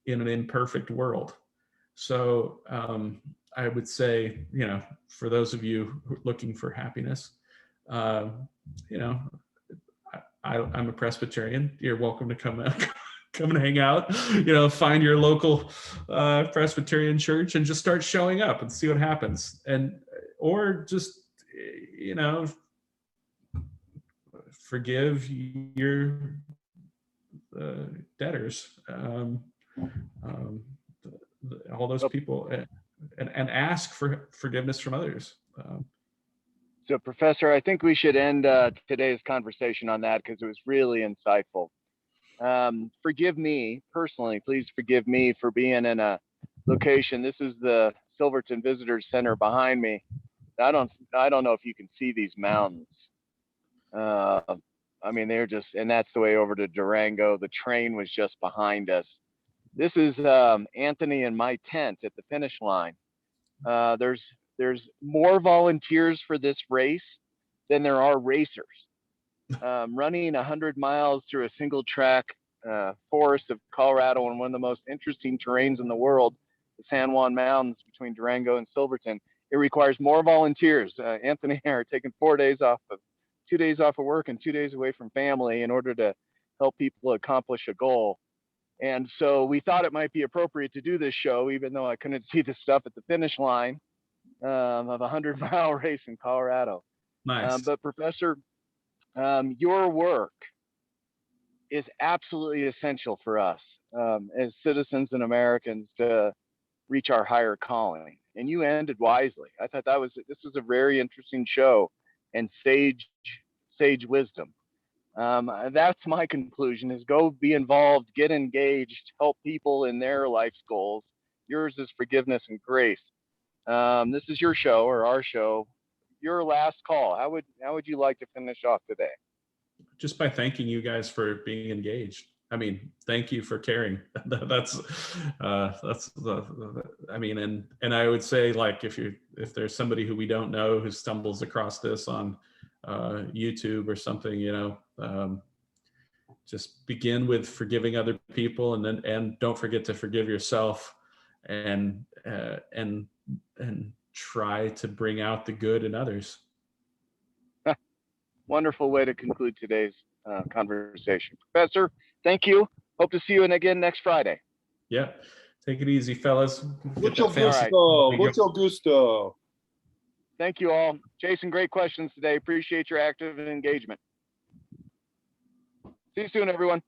in an imperfect world. So I would say, you know, for those of you looking for happiness, you know, I'm a Presbyterian. You're welcome to come and hang out. You know, find your local Presbyterian church and just start showing up and see what happens. Or just, you know, forgive your debtors, all those people, and ask for forgiveness from others. So, Professor, I think we should end today's conversation on that because it was really insightful. Forgive me personally, please forgive me for being in a location. This is the Silverton Visitor Center behind me. I don't know if you can see these mountains. I mean, they're just, and that's the way over to Durango. The train was just behind us. This is Anthony and my tent at the finish line. There's more volunteers for this race than there are racers. Running 100 miles through a single track forest of Colorado on one of the most interesting terrains in the world, the San Juan Mountains between Durango and Silverton, it requires more volunteers. Anthony and I are taking 2 days off of work and 2 days away from family in order to help people accomplish a goal. And so we thought it might be appropriate to do this show, even though I couldn't see the stuff at the finish line of a 100-mile race in Colorado. Nice. But Professor, your work is absolutely essential for us as citizens and Americans to reach our higher calling. And you ended wisely. I thought this was a very interesting show and sage wisdom. That's my conclusion: is go be involved, get engaged, help people in their life's goals. Yours is forgiveness and grace. This is your show, or our show. Your last call. How would you like to finish off today? Just by thanking you guys for being engaged. I mean, thank you for caring. That's I mean, and I would say, like, if there's somebody who we don't know who stumbles across this on YouTube or something, just begin with forgiving other people, and don't forget to forgive yourself, and try to bring out the good in others. Wonderful way to conclude today's conversation. Professor, thank you. Hope to see you again next Friday. Yeah. Take it easy, fellas. Mucho gusto. Mucho gusto. Thank you all. Jason, great questions today. Appreciate your active engagement. See you soon, everyone.